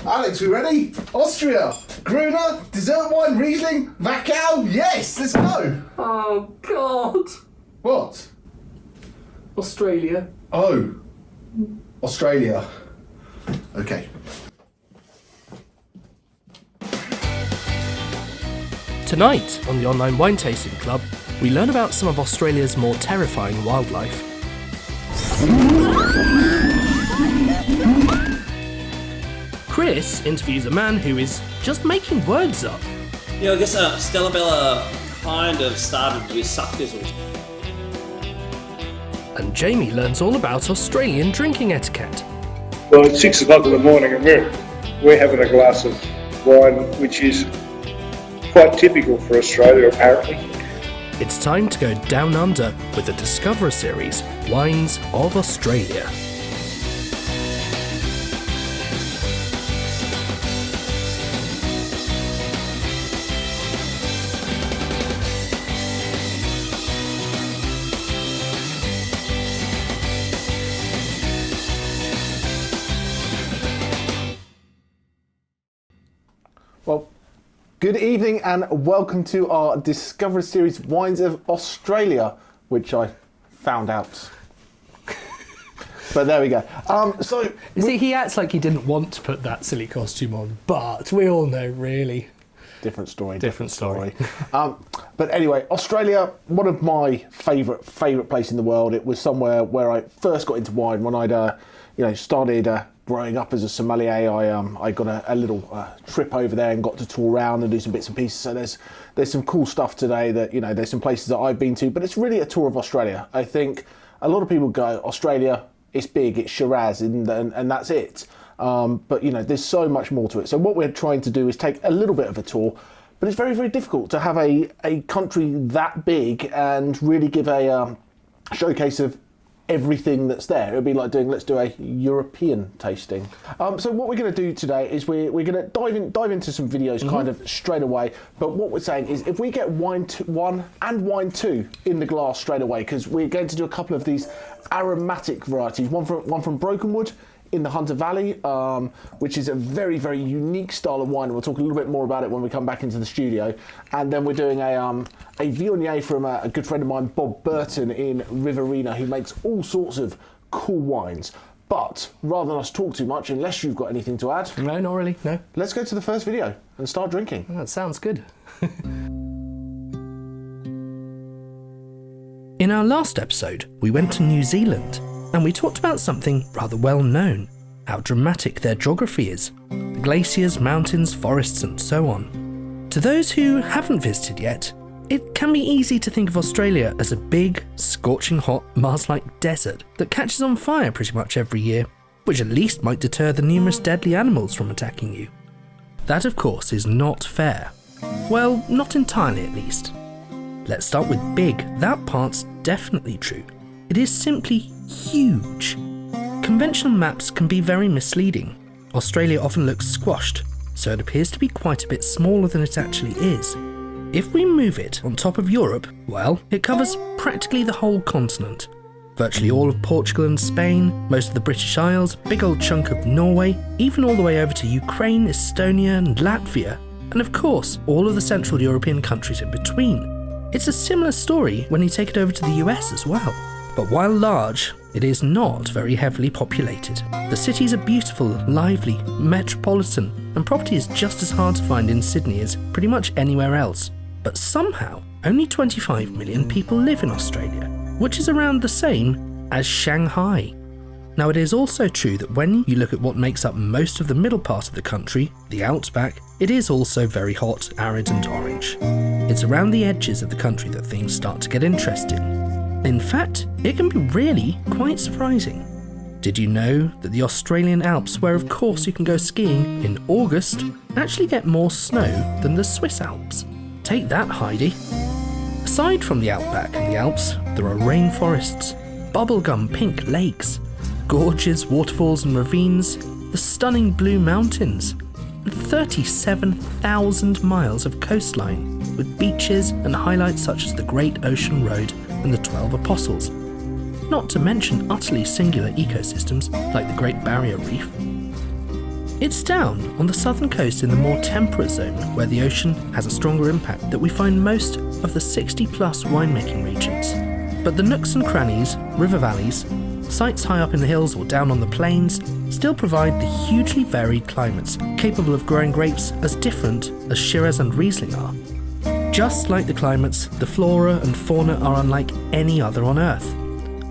Alex, we ready? Austria, Gruner, dessert wine, Riesling, Wachau. Yes, let's go. Oh, God. What? Australia. Oh, Australia. Okay. Tonight, on the Online Wine Tasting Club, we learn about some of Australia's more terrifying wildlife. Chris interviews a man who is just making words up. Yeah, I guess Stella Bella kind of started with suck fizzles. And Jamie learns all about Australian drinking etiquette. Well, it's 6 o'clock in the morning and we're having a glass of wine, which is quite typical for Australia, apparently. It's time to go down under with the Discover series, Wines of Australia. Well, good evening and welcome to our Discovery Series Wines of Australia, which I found out. But there we go. See, he acts like he didn't want to put that silly costume on, but we all know, really. Different story. But anyway, Australia, one of my favourite places in the world. It was somewhere where I first got into wine when I'd started growing up as a sommelier. I got a little trip over there and got to tour around and do some bits and pieces. So there's some cool stuff today that, there's some places that I've been to, but it's really a tour of Australia. I think a lot of people go, Australia, it's big, it's Shiraz, and that's it. But there's so much more to it. So what we're trying to do is take a little bit of a tour, but it's very, very difficult to have a country that big and really give a showcase of everything that's there. It would be like let's do a European tasting. So what we're going to do today is we're going to dive into some videos kind of straight away. But what we're saying is if we get wine 1 and wine 2 in the glass straight away, because we're going to do a couple of these aromatic varieties, one from Brokenwood in the Hunter Valley, which is a very, very unique style of wine, and we'll talk a little bit more about it when we come back into the studio. And then we're doing a Viognier from a good friend of mine, Bob Berton in Riverina, who makes all sorts of cool wines. But rather than us talk too much, unless you've got anything to add... No, not really, no. Let's go to the first video and start drinking. That sounds good. In our last episode, we went to New Zealand, and we talked about something rather well known, how dramatic their geography is, the glaciers, mountains, forests and so on. To those who haven't visited yet, it can be easy to think of Australia as a big, scorching hot, Mars-like desert that catches on fire pretty much every year, which at least might deter the numerous deadly animals from attacking you. That of course is not fair. Well, not entirely at least. Let's start with big. That part's definitely true. It is simply huge. Conventional maps can be very misleading. Australia often looks squashed, so it appears to be quite a bit smaller than it actually is. If we move it on top of Europe, well, it covers practically the whole continent. Virtually all of Portugal and Spain, most of the British Isles, a big old chunk of Norway, even all the way over to Ukraine, Estonia and Latvia, and of course, all of the Central European countries in between. It's a similar story when you take it over to the US as well. But while large, it is not very heavily populated. The cities are beautiful, lively, metropolitan, and property is just as hard to find in Sydney as pretty much anywhere else. But somehow, only 25 million people live in Australia, which is around the same as Shanghai. Now it is also true that when you look at what makes up most of the middle part of the country, the outback, it is also very hot, arid and orange. It's around the edges of the country that things start to get interesting. In fact, it can be really quite surprising. Did you know that the Australian Alps, where of course you can go skiing in August, actually get more snow than the Swiss Alps? Take that, Heidi. Aside from the outback and the Alps, there are rainforests, bubblegum pink lakes, gorges, waterfalls and ravines, the stunning Blue Mountains, and 37,000 miles of coastline with beaches and highlights such as the Great Ocean Road and the 12 Apostles, not to mention utterly singular ecosystems like the Great Barrier Reef. It's down on the southern coast in the more temperate zone, where the ocean has a stronger impact, that we find most of the 60-plus winemaking regions. But the nooks and crannies, river valleys, sites high up in the hills or down on the plains still provide the hugely varied climates capable of growing grapes as different as Shiraz and Riesling are. Just like the climates, the flora and fauna are unlike any other on Earth.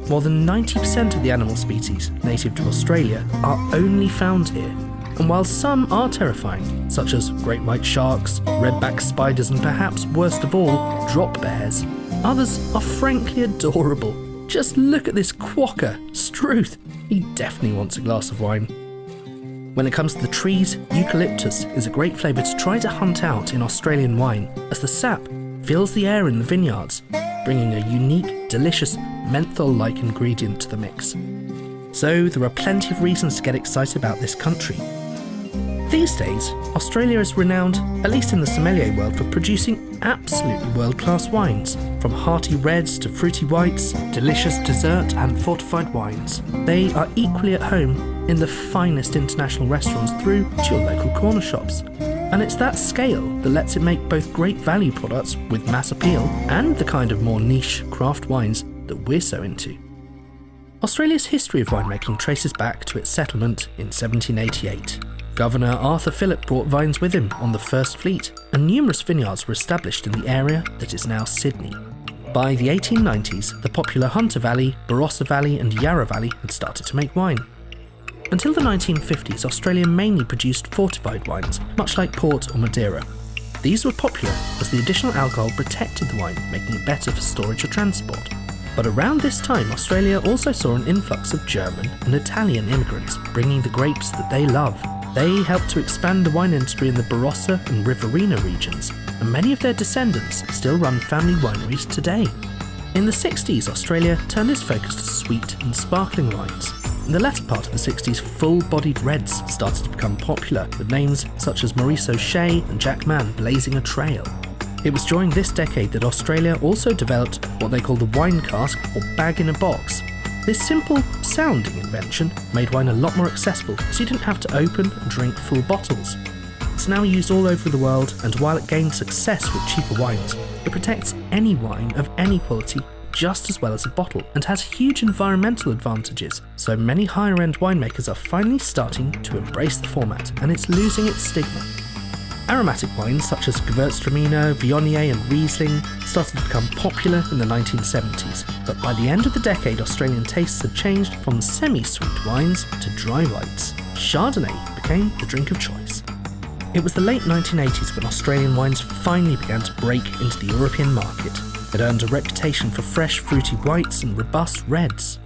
More than 90% of the animal species native to Australia are only found here. And while some are terrifying, such as great white sharks, redback spiders and perhaps worst of all, drop bears, others are frankly adorable. Just look at this quokka, Struth. He definitely wants a glass of wine. When it comes to the trees, eucalyptus is a great flavour to try to hunt out in Australian wine, as the sap fills the air in the vineyards, bringing a unique, delicious, menthol-like ingredient to the mix. So there are plenty of reasons to get excited about this country. These days, Australia is renowned, at least in the sommelier world, for producing absolutely world-class wines. From hearty reds to fruity whites, delicious dessert and fortified wines. They are equally at home in the finest international restaurants through to your local corner shops. And it's that scale that lets it make both great value products with mass appeal and the kind of more niche craft wines that we're so into. Australia's history of winemaking traces back to its settlement in 1788. Governor Arthur Phillip brought vines with him on the First Fleet, and numerous vineyards were established in the area that is now Sydney. By the 1890s, the popular Hunter Valley, Barossa Valley and Yarra Valley had started to make wine. Until the 1950s, Australia mainly produced fortified wines, much like port or Madeira. These were popular as the additional alcohol protected the wine, making it better for storage or transport. But around this time, Australia also saw an influx of German and Italian immigrants, bringing the grapes that they love. They helped to expand the wine industry in the Barossa and Riverina regions, and many of their descendants still run family wineries today. In the 60s, Australia turned its focus to sweet and sparkling wines. In the latter part of the 60s, full-bodied reds started to become popular, with names such as Maurice O'Shea and Jack Mann blazing a trail. It was during this decade that Australia also developed what they call the wine cask or bag-in-a-box. This simple-sounding invention made wine a lot more accessible, as you didn't have to open and drink full bottles. It's now used all over the world, and while it gained success with cheaper wines, it protects any wine of any quality just as well as a bottle, and has huge environmental advantages. So many higher-end winemakers are finally starting to embrace the format, and it's losing its stigma. Aromatic wines such as Gewürztraminer, Viognier and Riesling started to become popular in the 1970s, but by the end of the decade, Australian tastes had changed from semi-sweet wines to dry whites. Chardonnay became the drink of choice. It was the late 1980s when Australian wines finally began to break into the European market. It earned a reputation for fresh, fruity whites and robust reds.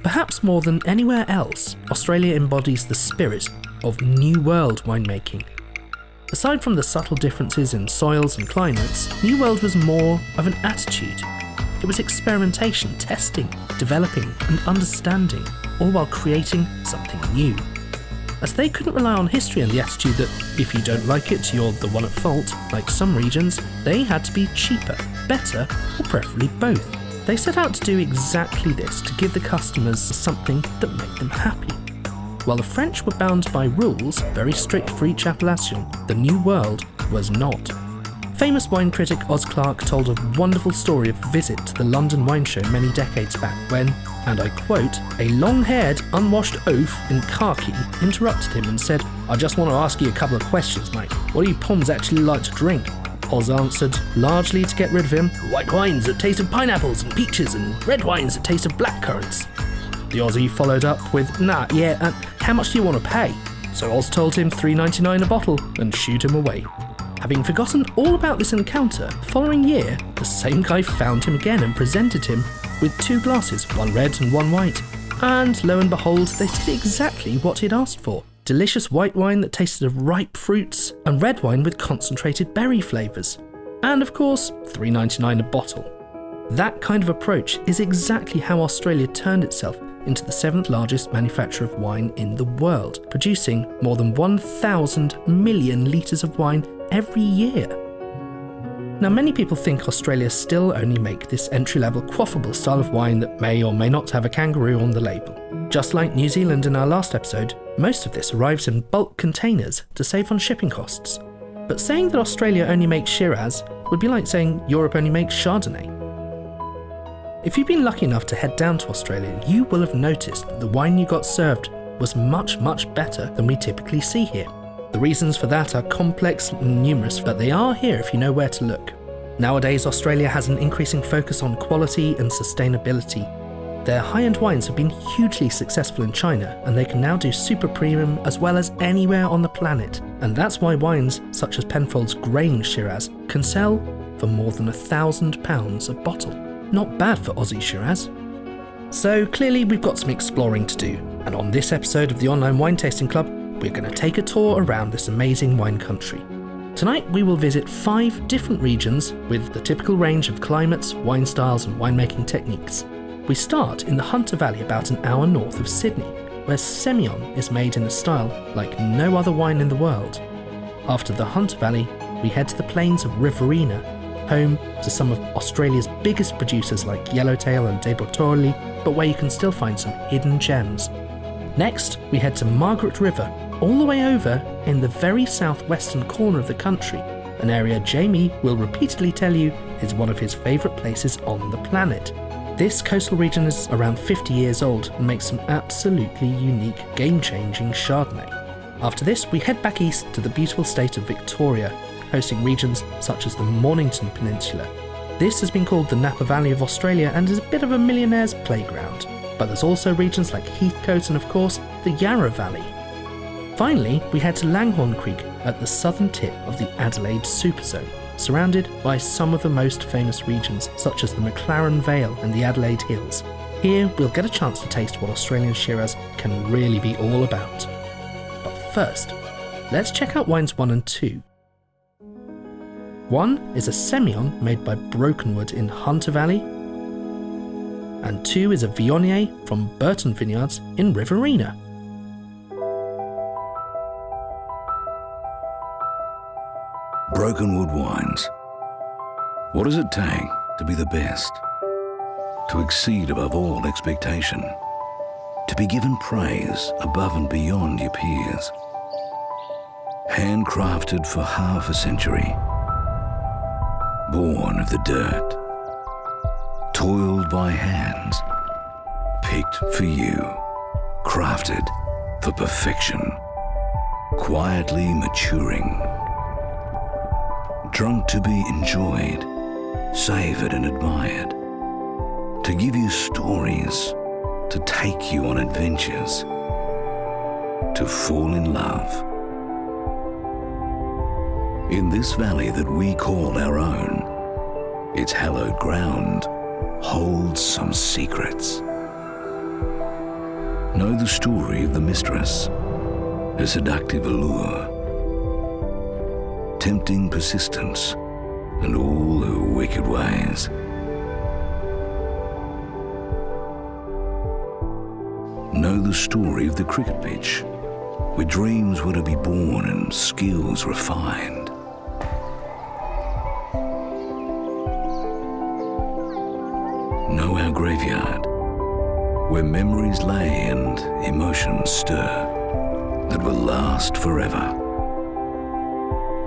Perhaps more than anywhere else, Australia embodies the spirit of New World winemaking. Aside from the subtle differences in soils and climates, New World was more of an attitude. It was experimentation, testing, developing and understanding, all while creating something new. As they couldn't rely on history and the attitude that if you don't like it, you're the one at fault, like some regions, they had to be cheaper, better, or preferably both. They set out to do exactly this, to give the customers something that made them happy. While the French were bound by rules, very strict for each appellation, the New World was not. Famous wine critic Oz Clarke told a wonderful story of a visit to the London Wine Show many decades back when, and I quote, a long-haired, unwashed oaf in khaki interrupted him and said, "I just want to ask you a couple of questions, mate. What do you pums actually like to drink?" Oz answered, largely to get rid of him, "White wines that taste of pineapples and peaches and red wines that taste of blackcurrants." The Aussie followed up with, how much do you want to pay? So Oz told him $3.99 a bottle and shooed him away. Having forgotten all about this encounter, the following year, the same guy found him again and presented him with 2 glasses, one red and one white. And lo and behold, they did exactly what he'd asked for. Delicious white wine that tasted of ripe fruits, and red wine with concentrated berry flavours. And of course, $3.99 a bottle. That kind of approach is exactly how Australia turned itself into the 7th largest manufacturer of wine in the world, producing more than 1,000 million litres of wine every year. Now, many people think Australia still only make this entry-level quaffable style of wine that may or may not have a kangaroo on the label. Just like New Zealand in our last episode, Most of this arrives in bulk containers to save on shipping costs. But saying that Australia only makes Shiraz would be like saying Europe only makes Chardonnay. If you've been lucky enough to head down to Australia, you will have noticed that the wine you got served was much, much better than we typically see here. The reasons for that are complex and numerous, but they are here if you know where to look. Nowadays, Australia has an increasing focus on quality and sustainability. Their high-end wines have been hugely successful in China, and they can now do super premium as well as anywhere on the planet. And that's why wines such as Penfolds Grange Shiraz can sell for more than £1,000 a bottle. Not bad for Aussie Shiraz. So clearly we've got some exploring to do, and on this episode of the Online Wine Tasting Club, we're going to take a tour around this amazing wine country. Tonight we will visit 5 different regions with the typical range of climates, wine styles and winemaking techniques. We start in the Hunter Valley about an hour north of Sydney, where Semillon is made in a style like no other wine in the world. After the Hunter Valley, we head to the plains of Riverina, home to some of Australia's biggest producers like Yellowtail and De Bortoli, but where you can still find some hidden gems. Next, we head to Margaret River, all the way over in the very southwestern corner of the country, an area Jamie will repeatedly tell you is one of his favourite places on the planet. This coastal region is around 50 years old and makes some absolutely unique, game-changing Chardonnay. After this, we head back east to the beautiful state of Victoria, hosting regions such as the Mornington Peninsula. This has been called the Napa Valley of Australia and is a bit of a millionaire's playground. But there's also regions like Heathcote and of course the Yarra Valley. Finally, we head to Langhorne Creek at the southern tip of the Adelaide Superzone, surrounded by some of the most famous regions such as the McLaren Vale and the Adelaide Hills. Here we'll get a chance to taste what Australian Shiraz can really be all about. But first, let's check out wines 1 and 2. 1 is a Semillon made by Brokenwood in Hunter Valley, and 2 is a Viognier from Berton Vineyards in Riverina. Brokenwood wines. What does it take to be the best? To exceed above all expectation? To be given praise above and beyond your peers? Handcrafted for half a century. Born of the dirt. Toiled by hands. Picked for you. Crafted for perfection. Quietly maturing. Drunk to be enjoyed, savoured and admired, to give you stories, to take you on adventures, to fall in love. In this valley that we call our own, its hallowed ground holds some secrets. Know the story of the mistress, her seductive allure, tempting persistence, and all her wicked ways. Know the story of the cricket pitch, where dreams were to be born and skills refined. Know our graveyard, where memories lay and emotions stir, that will last forever.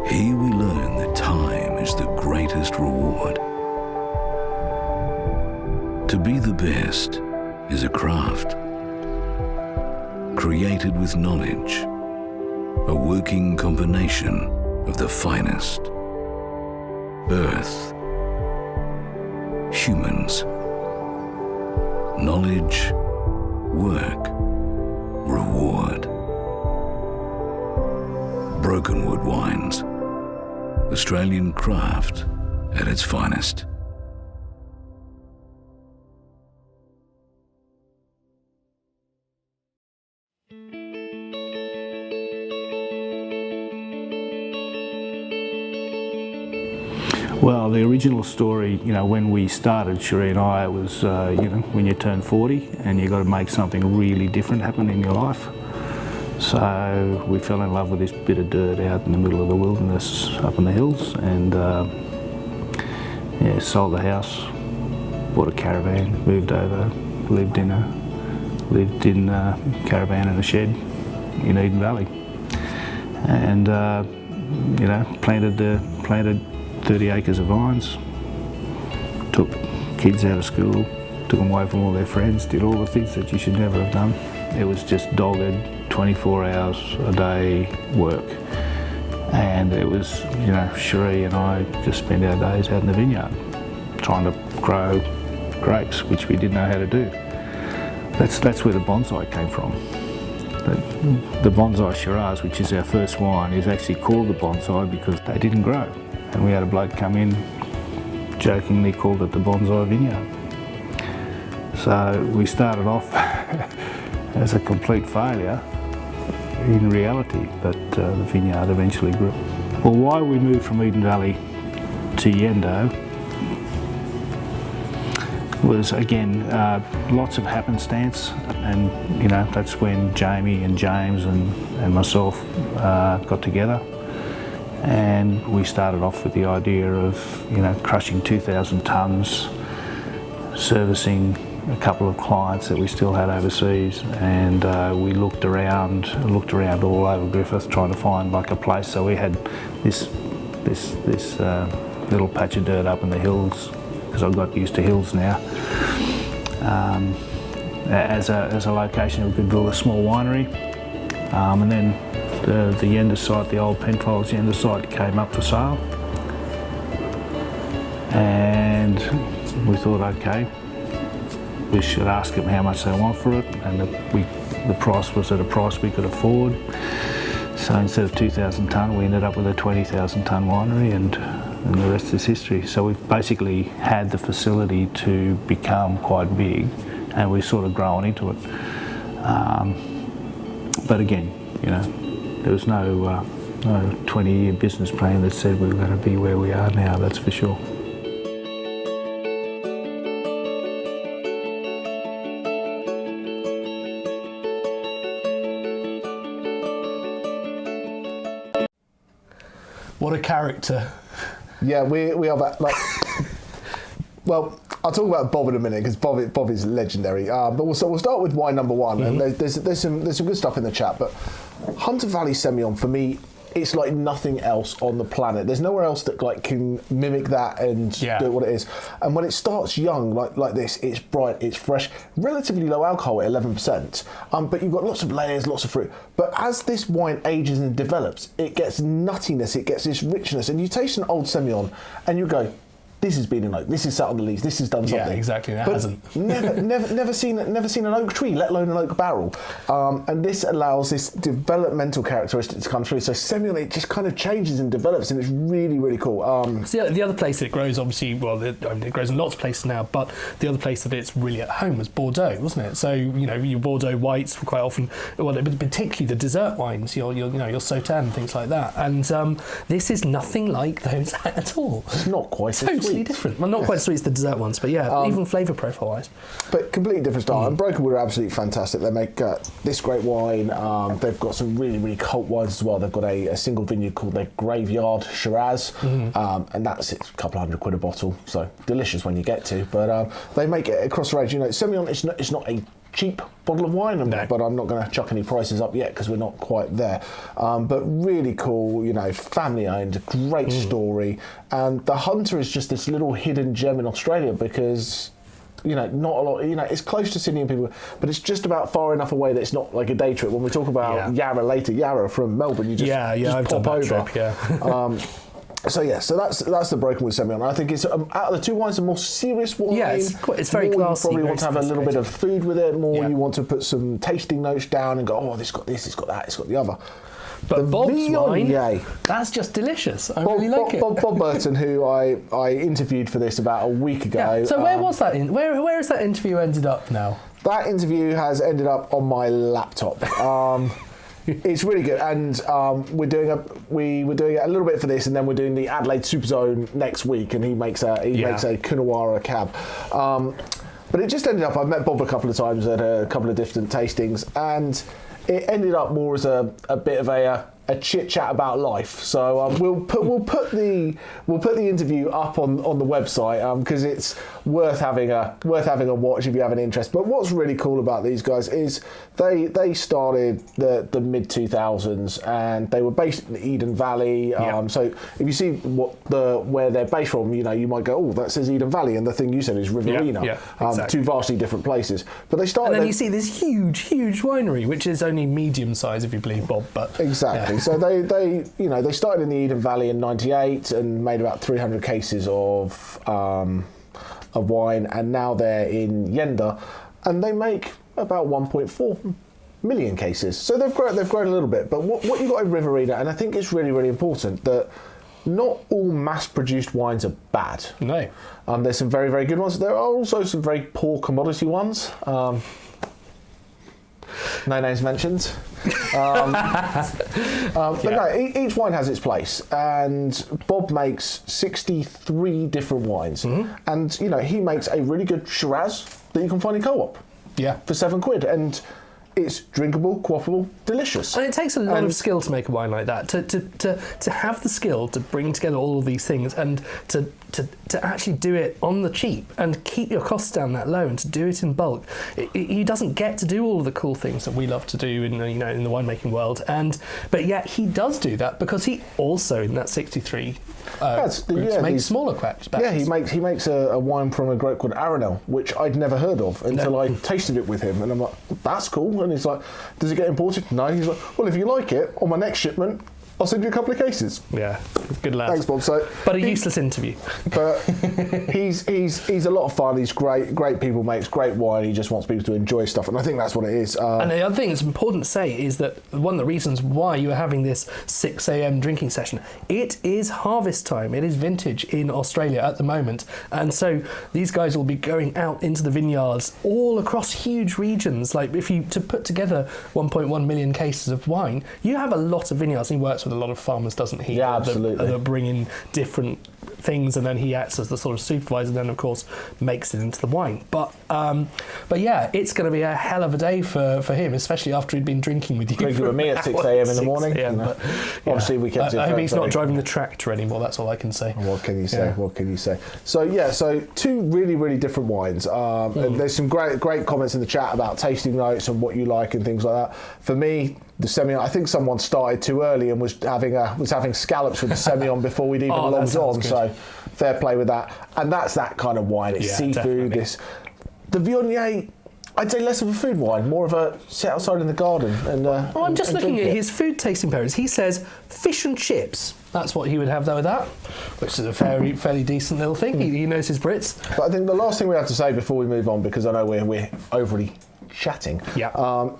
Here we learn that time is the greatest reward. To be the best is a craft, created with knowledge, a working combination of the finest. Earth, humans, knowledge, work, reward. Brokenwood wines. Australian craft at its finest. Well, the original story, when we started, Cherie and I, it was, when you turn 40 and you've got to make something really different happen in your life. So we fell in love with this bit of dirt out in the middle of the wilderness up in the hills, and sold the house, bought a caravan, moved over, lived in a caravan in a shed, in Eden Valley, and planted 30 acres of vines, took kids out of school, took them away from all their friends, did all the things that you should never have done. It was just dogged 24 hours a day work. And it was, Cherie and I just spent our days out in the vineyard trying to grow grapes, which we didn't know how to do. That's where the bonsai came from. The bonsai Shiraz, which is our first wine, is actually called the bonsai because they didn't grow. And we had a bloke come in, jokingly called it the bonsai vineyard. So we started off as a complete failure in reality, but the vineyard eventually grew. Well, why we moved from Eden Valley to Yendo was, again, lots of happenstance, and that's when Jamie and James and myself got together, and we started off with the idea of crushing 2,000 tonnes, servicing a couple of clients that we still had overseas, and we looked around all over Griffith trying to find like a place. So we had this little patch of dirt up in the hills, because I've got used to hills now, as a location we could build a small winery, and then the Yender site, the old Penfolds Yender site, came up for sale, and we thought, okay, we should ask them how much they want for it, and the price was at a price we could afford. So instead of 2,000 tonne, we ended up with a 20,000 tonne winery, and the rest is history. So we've basically had the facility to become quite big, and we've sort of grown into it. But again, there was no 20-year business plan that said we were going to be where we are now, that's for sure. What a character. Yeah, we are back. Well, I'll talk about Bob in a minute because Bob is legendary. But we'll start with wine number one, and there's some good stuff in the chat. But Hunter Valley Semillon, for me, it's like nothing else on the planet. There's nowhere else that can mimic that and do what it is. And when it starts young like this, it's bright, it's fresh, relatively low alcohol at 11%. But you've got lots of layers, lots of fruit. But as this wine ages and develops, it gets nuttiness, it gets this richness, and you taste an old Semillon and you go, this has been an oak. This is sat on the leaves. This has done something. Yeah, exactly. That but hasn't. never seen an oak tree, let alone an oak barrel. And this allows this developmental characteristic to come through. So Semillon, it just kind of changes and develops, and it's really, really cool. So the other place that it grows, obviously, it grows in lots of places now, but the other place that it's really at home was Bordeaux, wasn't it? So your Bordeaux whites were quite often, particularly the dessert wines, your Sauternes and things like that. And this is nothing like those at all. It's not quite totally different. Well, not quite as sweet as the dessert ones, but even flavour profile wise. But completely different style. And Brokenwood are absolutely fantastic. They make this great wine. They've got some really, really cult wines as well. They've got a single vineyard called their Graveyard Shiraz, and that's a couple £100 a bottle. So delicious when you get to. But they make it across the range. Semillon, it's not a cheap bottle of wine, but I'm not going to chuck any prices up yet because we're not quite there. But really cool, family owned, great story. And the Hunter is just this little hidden gem in Australia because, not a lot, it's close to Sydney and people, but it's just about far enough away that it's not like a day trip. When we talk about Yarra later, Yarra from Melbourne, you just I've pop done that over. Trip, So that's the Brokenwood Semillon. I think it's out of the two wines, the more serious wine. Yeah, it's very classy. You probably want to have a little bit of food with it. More, you want to put some tasting notes down and go, oh, this got this, it's got that, it's got the other. But the Bob's Viognier, wine, that's just delicious. I really like it. Bob Berton, who I interviewed for this about a week ago. Yeah. So where was that? Where has that interview ended up now? That interview has ended up on my laptop. It's really good, and we're doing it a little bit for this, and then we're doing the Adelaide Super Zone next week, and he makes a Coonawarra cab. But it just ended up, I've met Bob a couple of times at a couple of different tastings, and it ended up more as a bit of a a chit chat about life. So we'll put the interview up on the website because it's worth having a watch if you have an interest. But what's really cool about these guys is they started the mid 2000s and they were based in the Eden Valley. So if you see where they're based from, you might go, oh, that says Eden Valley, and the thing you said is Riverina. Exactly. Two vastly different places. But they started. And then you see this huge winery, which is only medium size, if you believe Bob. But exactly. Yeah. So they started in the Eden Valley in '98 and made about 300 cases of wine, and now they're in Yenda, and they make about 1.4 million cases. So they've grown a little bit. But what you got in Riverina, and I think it's really, really important that not all mass-produced wines are bad. No. There's some very, very good ones. There are also some very poor commodity ones. No names mentioned. But no, each wine has its place, and Bob makes 63 different wines, and he makes a really good Shiraz that you can find in Co-op, for £7, and it's drinkable, quaffable, delicious. And it takes a lot of skill to make a wine like that. To have the skill to bring together all of these things and to actually do it on the cheap and keep your costs down that low and to do it in bulk. He doesn't get to do all of the cool things that we love to do in the winemaking world. But yet he does do that because he also in that 63 makes smaller batches. Yeah, he makes a wine from a grape called Aranel, which I'd never heard of until I tasted it with him, and I'm like, that's cool. And he's like, does it get imported? No. He's like, well, if you like it, on my next shipment, I'll send you a couple of cases. Yeah, good lad. Thanks, Bob. But a useless interview. But he's a lot of fun. He's great people, makes great wine. He just wants people to enjoy stuff, and I think that's what it is. And the other thing that's important to say is that one of the reasons why you are having this 6 a.m. drinking session, it is harvest time. It is vintage in Australia at the moment, and so these guys will be going out into the vineyards all across huge regions. Like to put together 1.1 million cases of wine, you have a lot of vineyards. And he works with a lot of farmers, doesn't he? Yeah, absolutely. That bring in different things, and then he acts as the sort of supervisor, and then of course makes it into the wine. But yeah, it's going to be a hell of a day for him, especially after he'd been drinking with you. Drinking with me at 6 a.m. in the morning. But, obviously, we kept it. I hope he's not driving the tractor anymore. That's all I can say. What can you say? Yeah. What can you say? So two really, really different wines. There's some great comments in the chat about tasting notes and what you like and things like that. For me, the Semillon, I think someone started too early and was having scallops with the Semillon before we'd even logged on. Good. So fair play with that. And that's that kind of wine. It's seafood. The Viognier, I'd say less of a food wine, more of a sit outside in the garden. And I'm just looking at his food tasting pairings. He says fish and chips. That's what he would have with that, which is a fairly decent little thing. He knows his Brits. But I think the last thing we have to say before we move on, because I know we're overly chatting,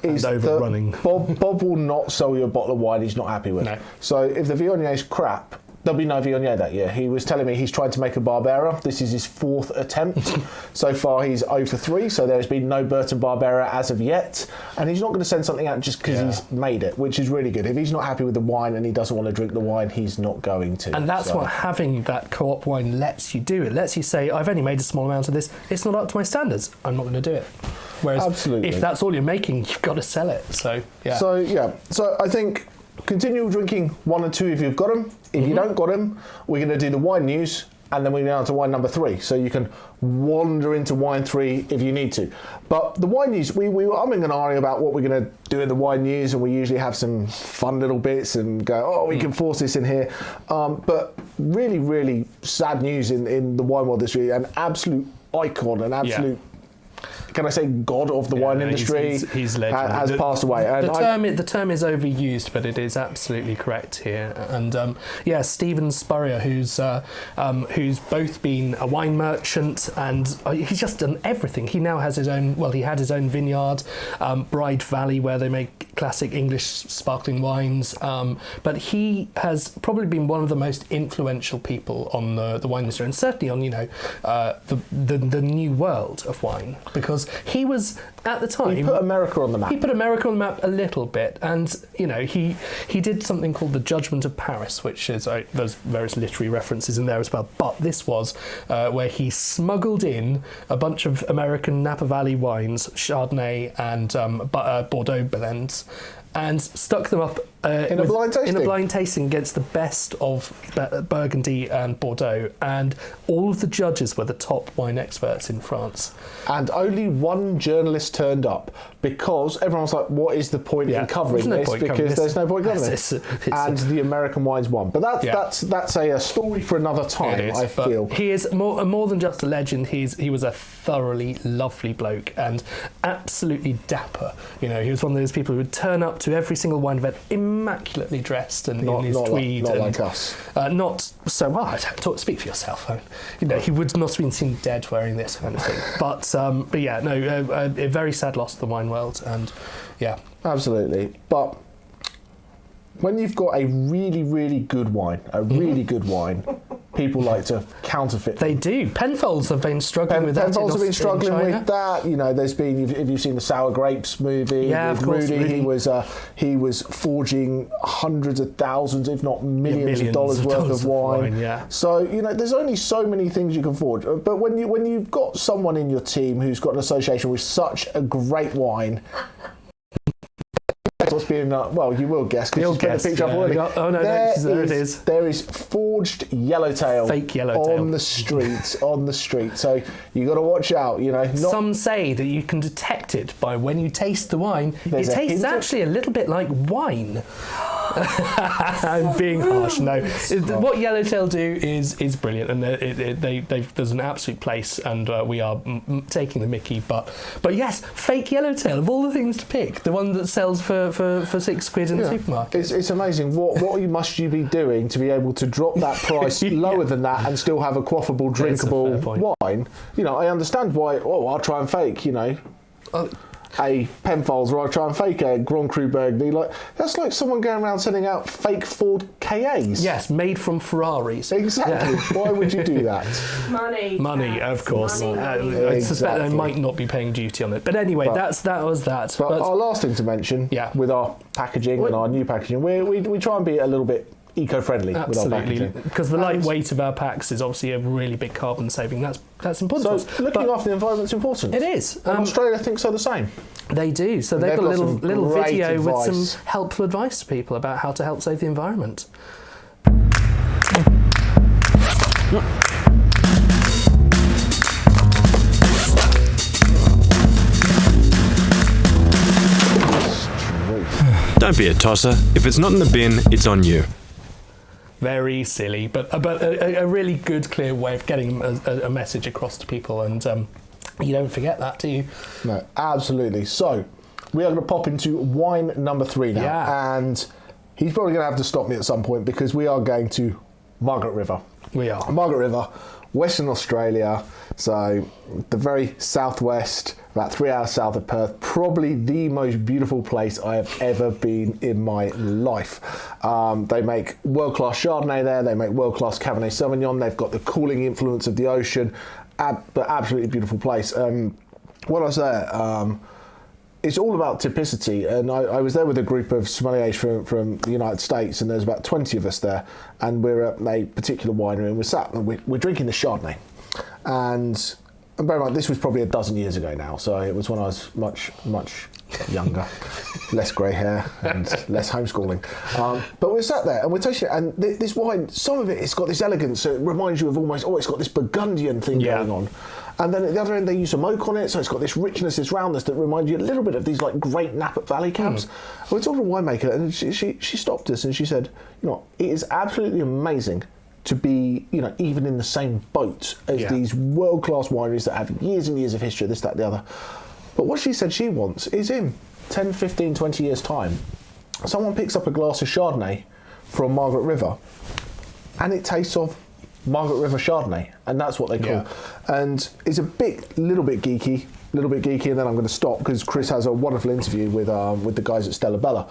is overrunning. Bob will not sell you a bottle of wine he's not happy with. No. So if the Viognier is crap, there'll be no Viognier that year. He was telling me he's tried to make a Barbera. This is his 4th attempt. So far he's 0 for 3, so there's been no Berton Barbera as of yet. And he's not going to send something out just because he's made it, which is really good. If he's not happy with the wine and he doesn't want to drink the wine, he's not going to. And that's what having that co-op wine lets you do. It lets you say, I've only made a small amount of this. It's not up to my standards. I'm not going to do it. Whereas if that's all you're making, you've got to sell it. So I think continue drinking 1 and 2 if you've got them. If you don't got them, we're going to do the wine news, and then we're going to wine number 3. So you can wander into wine 3 if you need to. But the wine news, we were umming and ahhing about what we're going to do in the wine news, and we usually have some fun little bits and go, we can force this in here. But really, really sad news in the wine world this week. An absolute icon, an absolute... Can I say god of the wine industry? He's legend. Has passed away. The term is overused, but it is absolutely correct here. And Stephen Spurrier, who's both been a wine merchant and he's just done everything. He now has his own. Well, he had his own vineyard, Bride Valley, where they make classic English sparkling wines. But he has probably been one of the most influential people on the wine industry, and certainly on the new world of wine, because he was at the time. He put America on the map. He put America on the map a little bit, and he did something called the Judgment of Paris, which is there's various literary references in there as well. But this was where he smuggled in a bunch of American Napa Valley wines, Chardonnay and Bordeaux blends, and stuck them up in a blind tasting. In a blind tasting against the best of Burgundy and Bordeaux, and all of the judges were the top wine experts in France. And only one journalist turned up because everyone was like, what is the point in covering this? Because there's no point covering this. And the American wines won. But that's a story for another time, I feel. He is more than just a legend. He was a thoroughly lovely bloke and absolutely dapper. You know, he was one of those people who would turn up to every single wine event immaculately dressed and in his tweed. Not like us. Not so hard. Speak for yourself. You know, he would not have been seen dead wearing this kind of thing. But yeah, no, a very sad loss to the wine world, and yeah, absolutely. But when you've got a really, really good wine, people like to counterfeit. They do. Penfolds have been struggling with that. Penfolds have been struggling with that. You know, there's been. If you've seen the Sour Grapes movie with Rudy, he was forging hundreds of thousands, if not millions of dollars worth of wine. So you know, there's only so many things you can forge. But when you've got someone in your team who's got an association with such a great wine. What's being well, you will guess because you've put the picture up already. Oh no, there it is. There is forged yellowtail, fake yellowtail on the street. So you got to watch out. You know, some say that you can detect it by when you taste the wine. It tastes actually a little bit like wine. I'm being harsh. No, what Yellowtail do is brilliant, and there's an absolute place, and we are taking the mickey. But yes, fake Yellowtail of all the things to pick, the one that sells for £6 in the supermarket. It's amazing. What must you be doing to be able to drop that price lower than that and still have a quaffable, drinkable wine? You know, I understand why. Oh, I'll try and fake. You know. A Penfolds, or I try and fake a Grand Cru Burgundy. Like that's like someone going around sending out fake Ford KAs. Yes, made from Ferraris. Exactly. Yeah. Why would you do that? Money, of course. I suspect they might not be paying duty on it. But anyway, that was that. But our last thing to mention, with our packaging and our new packaging, we try and be a little bit eco-friendly with our packaging. Because the lightweight of our packs is obviously a really big carbon saving. That's important. So looking after the environment's important. It is. And Australia thinks so the same. They do. So they've got a little video advice. With some helpful advice to people about how to help save the environment. Don't be a tosser. If it's not in the bin, it's on you. Very silly, but a really good, clear way of getting a message across to people, and you don't forget that, do you? No, absolutely. So we are going to pop into wine number 3 now, and he's probably going to have to stop me at some point because we are going to Margaret River. We are. Margaret River, Western Australia, so the very southwest, about 3 hours south of Perth, probably the most beautiful place I have ever been in my life. They make world-class Chardonnay there, they make world-class Cabernet Sauvignon, they've got the cooling influence of the ocean, but absolutely beautiful place. When I was there, it's all about typicity, and I was there with a group of sommeliers from the United States, and there's about 20 of us there, and we're at a particular winery, and we're sat and we're drinking the Chardonnay, and bear in mind, this was probably a dozen years ago now, so it was when I was much younger, less grey hair and less homeschooling. But we're sat there and we're tasting it, and this wine, some of it's got this elegance, so it reminds you of almost, it's got this Burgundian thing going on. And then at the other end, they use some oak on it, so it's got this richness, this roundness that reminds you a little bit of these like great Napa Valley cabs. And we talked to a winemaker, and she stopped us and she said, you know, it is absolutely amazing to be, you know, even in the same boat as these world-class wineries that have years and years of history, this, that, the other. But what she said she wants is in 10, 15, 20 years' time, someone picks up a glass of Chardonnay from Margaret River and it tastes of Margaret River Chardonnay, and that's what they call. And it's a little bit geeky, and then I'm going to stop because Chris has a wonderful interview with the guys at Stella Bella.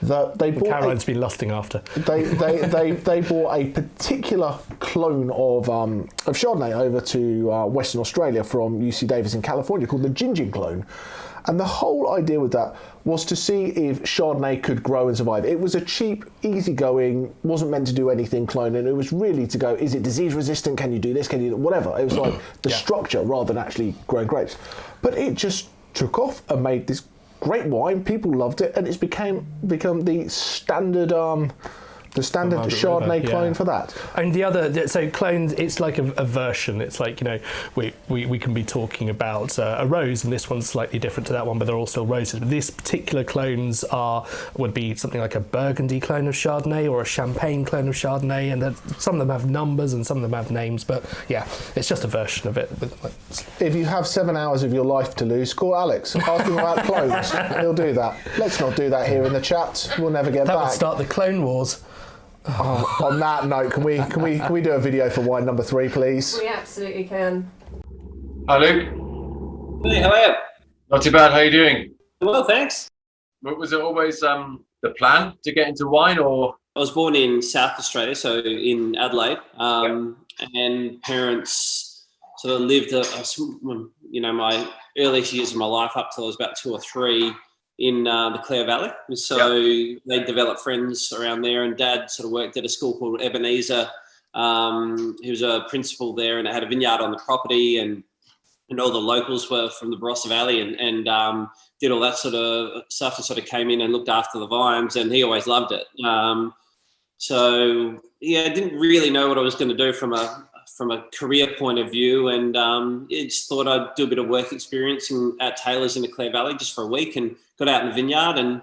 Caroline's been lusting after. They bought a particular clone of Chardonnay over to Western Australia from UC Davis in California called the Gingin clone. And the whole idea with that was to see if Chardonnay could grow and survive. It was a cheap, easygoing, wasn't meant to do anything clone, and it was really to go, is it disease resistant? Can you do this? Can you do whatever? It was like the structure rather than actually growing grapes. But it just took off and made this great wine. People loved it, and it's become the standard Chardonnay clone for that. And the other, so clones, it's like a version. It's like, you know, we can be talking about a rose, and this one's slightly different to that one, but they're all still roses. But these particular clones would be something like a Burgundy clone of Chardonnay or a Champagne clone of Chardonnay, and then some of them have numbers and some of them have names, but yeah, it's just a version of it. If you have 7 hours of your life to lose, call Alex, ask him about clones. He'll do that. Let's not do that here in the chat. We'll never get back. That would start the clone wars. Oh, on that note, can we do a video for wine number 3, please? We absolutely can. Hi, Luke. Hey, how are you? Not too bad. How are you doing? Well, thanks. Was it always the plan to get into wine, or? I was born in South Australia, so in Adelaide, and parents sort of lived, you know, my earliest years of my life up till I was about 2 or 3 in the Clare Valley. So they developed friends around there, and Dad sort of worked at a school called Ebenezer. He was a principal there, and it had a vineyard on the property, and all the locals were from the Barossa Valley, and did all that sort of stuff, and sort of came in and looked after the vines, and he always loved it. So yeah, I didn't really know what I was going to do from a career point of view, and just thought I'd do a bit of work experience at Taylor's in the Clare Valley just for a week, and got out in the vineyard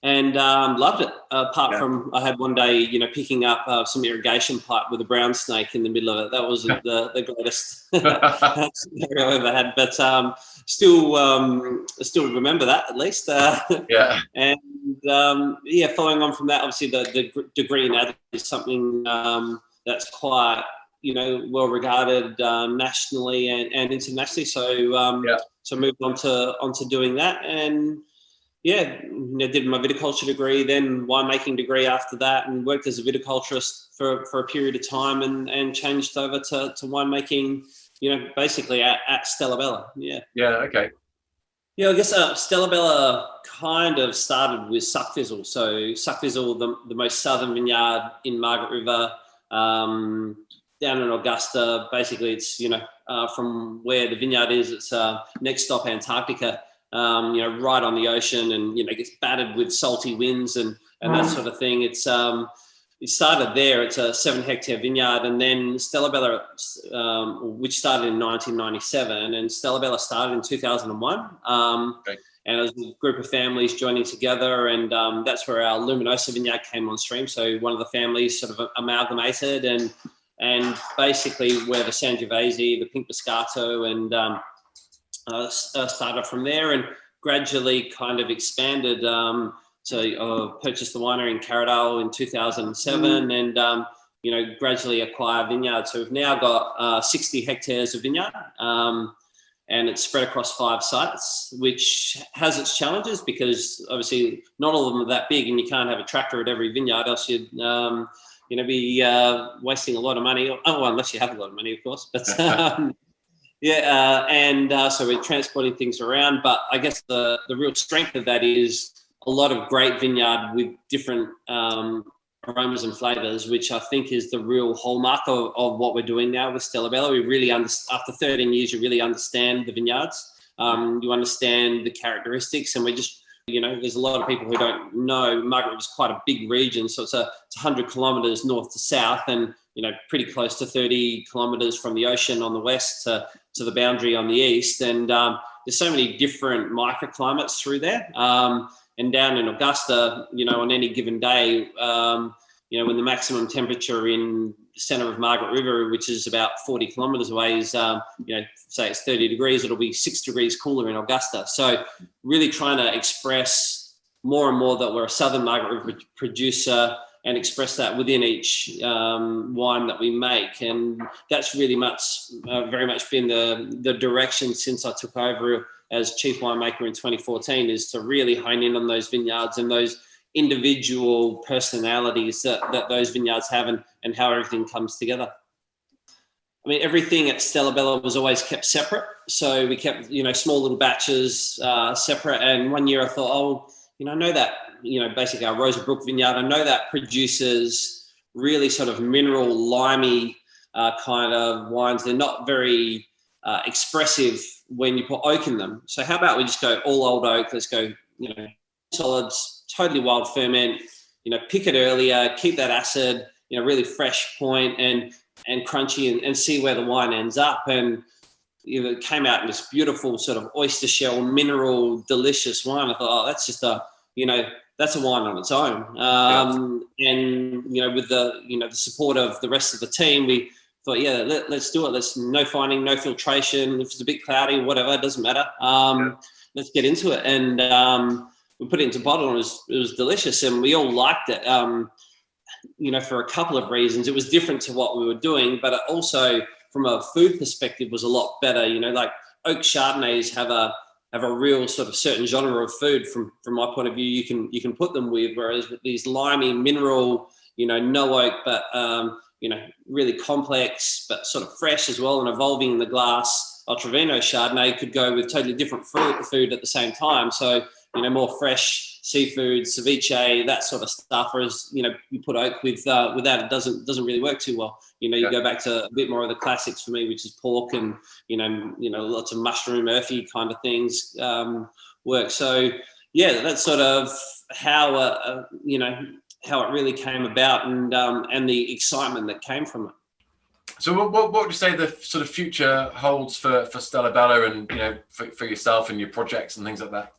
and loved it. Apart from, I had one day, you know, picking up some irrigation pipe with a brown snake in the middle of it. That was the greatest scenario I ever had, but still remember that at least. And following on from that, obviously the degree in Adelaide is something that's quite, you know, well regarded nationally and internationally. So moved on to doing that, and did my viticulture degree, then winemaking degree after that, and worked as a viticulturist for a period of time, and changed over to winemaking, you know, basically at Stella Bella. Okay. Yeah, I guess Stella Bella kind of started with Suckfizzle. So Suckfizzle, the most southern vineyard in Margaret River, down in Augusta. Basically, it's, you know, from where the vineyard is, it's next stop Antarctica, you know, right on the ocean, and, you know, it gets battered with salty winds and that sort of thing. It's it started there. It's a 7-hectare vineyard, and then Stella Bella, which started in 1997, and Stella Bella started in 2001. And it was a group of families joining together, and that's where our Luminosa vineyard came on stream. So one of the families sort of amalgamated, and basically where the Sangiovese, the Pink Moscato, and started from there, and gradually kind of expanded. So purchased the winery in Carradale in 2007, and you know, gradually acquired vineyards. So we've now got 60 hectares of vineyard, and it's spread across 5 sites, which has its challenges because obviously not all of them are that big, and you can't have a tractor at every vineyard, else you'd you know, be wasting a lot of money. Oh, unless you have a lot of money, of course. But so we're transporting things around. But I guess the real strength of that is a lot of great vineyard with different aromas and flavours, which I think is the real hallmark of what we're doing now with Stella Bella. We really, after 13 years, you really understand the vineyards. You understand the characteristics, and we just, you know, there's a lot of people who don't know Margaret is quite a big region. So it's 100 kilometres north to south, and, you know, pretty close to 30 kilometres from the ocean on the west to the boundary on the east. And there's so many different microclimates through there. And down in Augusta, you know, on any given day, you know, when the maximum temperature in the centre of Margaret River, which is about 40 kilometres away, is, you know, say it's 30 degrees, it'll be 6 degrees cooler in Augusta. So really trying to express more and more that we're a southern Margaret River producer, and express that within each wine that we make. And that's really much, very much been the direction since I took over as chief winemaker in 2014, is to really hone in on those vineyards and those individual personalities that those vineyards have, and how everything comes together. I mean, everything at Stella Bella was always kept separate. So we kept, you know, small little batches separate. And one year I thought, oh, you know, I know that, you know, basically our Rosebrook vineyard, I know that produces really sort of mineral, limey kind of wines. They're not very expressive when you put oak in them. So how about we just go all old oak? Let's go solids, totally wild ferment, pick it earlier, keep that acid, really fresh point and crunchy and see where the wine ends up. And it came out in this beautiful sort of oyster shell, mineral, delicious wine. I thought, that's just that's a wine on its own. And, with the support of the rest of the team, we thought, let's do it. Let's no finding, no filtration. If it's a bit cloudy, whatever, it doesn't matter. Let's get into it. And we put it into bottle and it was delicious. And we all liked it, for a couple of reasons. It was different to what we were doing, but it also, from a food perspective, was a lot better. Like oak Chardonnays have a real sort of certain genre of food from my point of view you can put them with, whereas with these limey mineral, no oak, but really complex, but sort of fresh as well and evolving in the glass. Otro Chardonnay could go with totally different food at the same time. So, more fresh seafood, ceviche, that sort of stuff. Whereas, you put oak with that, it doesn't really work too well. You go back to a bit more of the classics for me, which is pork and, lots of mushroom, earthy kind of things work. So, that's sort of how, how it really came about and the excitement that came from it. So what would you say the sort of future holds for Stella Bella and, for yourself and your projects and things like that?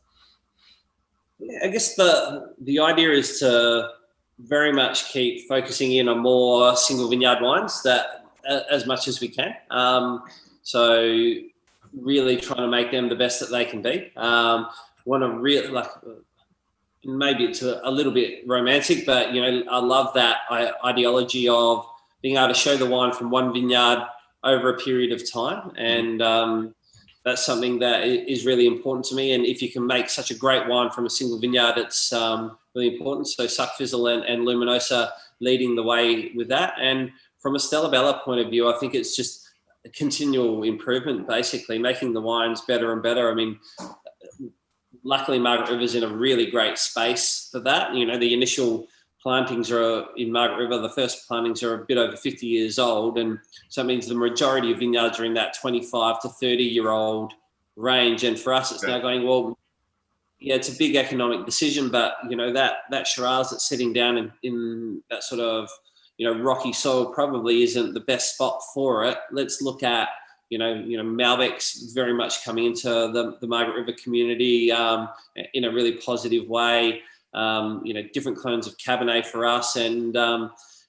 Yeah, I guess the idea is to very much keep focusing in on more single vineyard wines that as much as we can. So really trying to make them the best that they can be. Want to really maybe it's a little bit romantic, but I love that ideology of being able to show the wine from one vineyard over a period of time. And that's something that is really important to me. And if you can make such a great wine from a single vineyard, it's really important. So Suckfizzle and Luminosa leading the way with that. And from a Stella Bella point of view, I think it's just a continual improvement, basically making the wines better and better. I mean, luckily Margaret River's in a really great space for that. The initial plantings are in Margaret River, the first plantings are a bit over 50 years old. And so that means the majority of vineyards are in that 25 to 30-year-old range. And for us, it's now going, well, it's a big economic decision, but, that Shiraz that's sitting down in that sort of, rocky soil probably isn't the best spot for it. Let's look at, Malbec's very much coming into the Margaret River community in a really positive way. Different clones of Cabernet for us and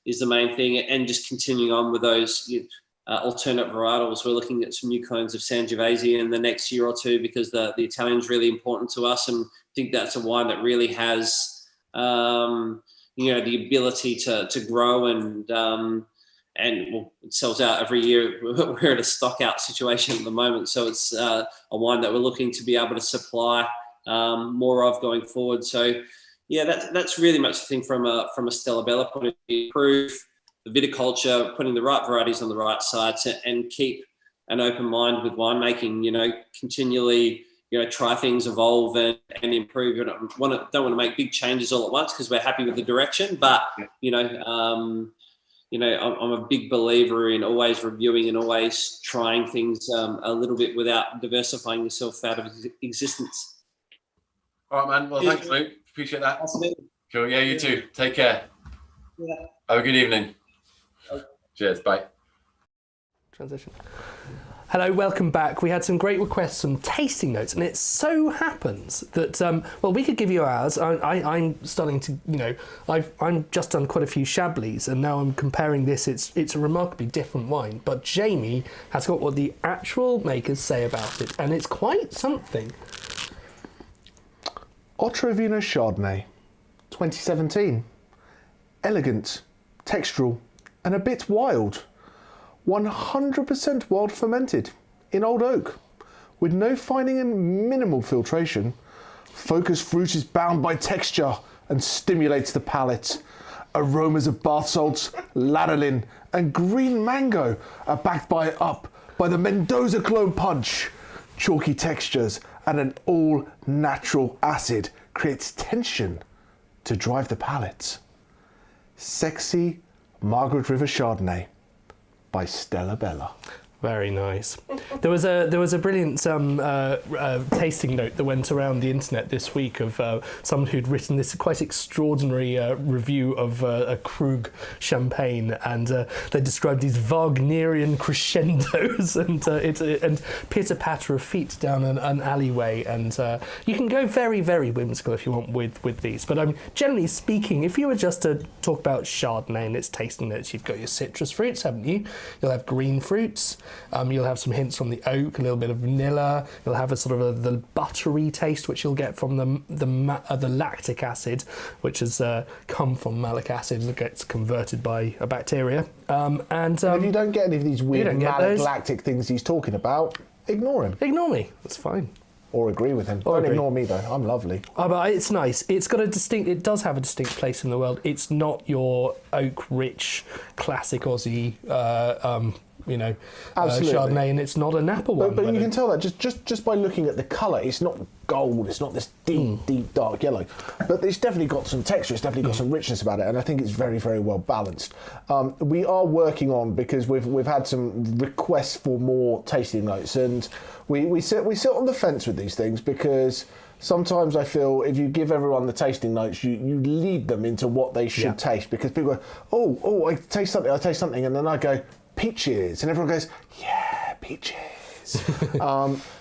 is the main thing, and just continuing on with those alternate varietals. We're looking at some new clones of Sangiovese in the next year or two because the Italian's really important to us, and I think that's a wine that really has the ability to grow and it sells out every year. We're at a stock out situation at the moment, so it's a wine that we're looking to be able to supply more of going forward. So that's really much the thing from a Stella Bella point of view. Improve the viticulture, putting the right varieties on the right sites, and keep an open mind with winemaking. Continually, try things, evolve and improve. Don't want to make big changes all at once because we're happy with the direction. But I'm a big believer in always reviewing and always trying things a little bit without diversifying yourself out of existence. All right, man. Well, thanks, Luke. Appreciate that. Cool. Yeah, you too. Take care. Yeah. Have a good evening. Cheers. Bye. Transition. Hello, welcome back. We had some great requests, some tasting notes, and it so happens that, we could give you ours. I'm starting to, I'm just done quite a few Chablis, and now I'm comparing this. It's a remarkably different wine, but Jamie has got what the actual makers say about it, and it's quite something. Otro Vino Chardonnay, 2017. Elegant, textural, and a bit wild. 100% wild fermented in old oak, with no fining and minimal filtration. Focused fruit is bound by texture and stimulates the palate. Aromas of bath salts, lanolin, and green mango are backed up by the Mendoza clone punch. Chalky textures and an all-natural acid creates tension to drive the palate. Sexy Margaret River Chardonnay by Stella Bella. Very nice. There was a brilliant tasting note that went around the internet this week of someone who'd written this quite extraordinary review of a Krug champagne, and they described these Wagnerian crescendos and pitter patter of feet down an alleyway, and you can go very, very whimsical if you want with these. But generally speaking, if you were just to talk about Chardonnay and its tasting notes, you've got your citrus fruits, haven't you? You'll have green fruits. You'll have some hints from the oak, a little bit of vanilla. You'll have a sort of the buttery taste, which you'll get from the lactic acid, which has come from malic acid that gets converted by a bacteria. And if you don't get any of these weird malic lactic things he's talking about, ignore him. Ignore me. That's fine. Or agree with him. Don't ignore me though. I'm lovely. But it's nice. It's got it does have a distinct place in the world. It's not your oak-rich classic Aussie. Chardonnay, and it's not a Napa one. But you can tell that just by looking at the colour. It's not gold. It's not this deep dark yellow. But it's definitely got some texture. It's definitely got some richness about it, and I think it's very, very well balanced. We are working on, because we've had some requests for more tasting notes, and we sit on the fence with these things, because sometimes I feel if you give everyone the tasting notes, you lead them into what they should taste, because people go, I taste something, and then I go, peaches, and everyone goes, yeah, peaches.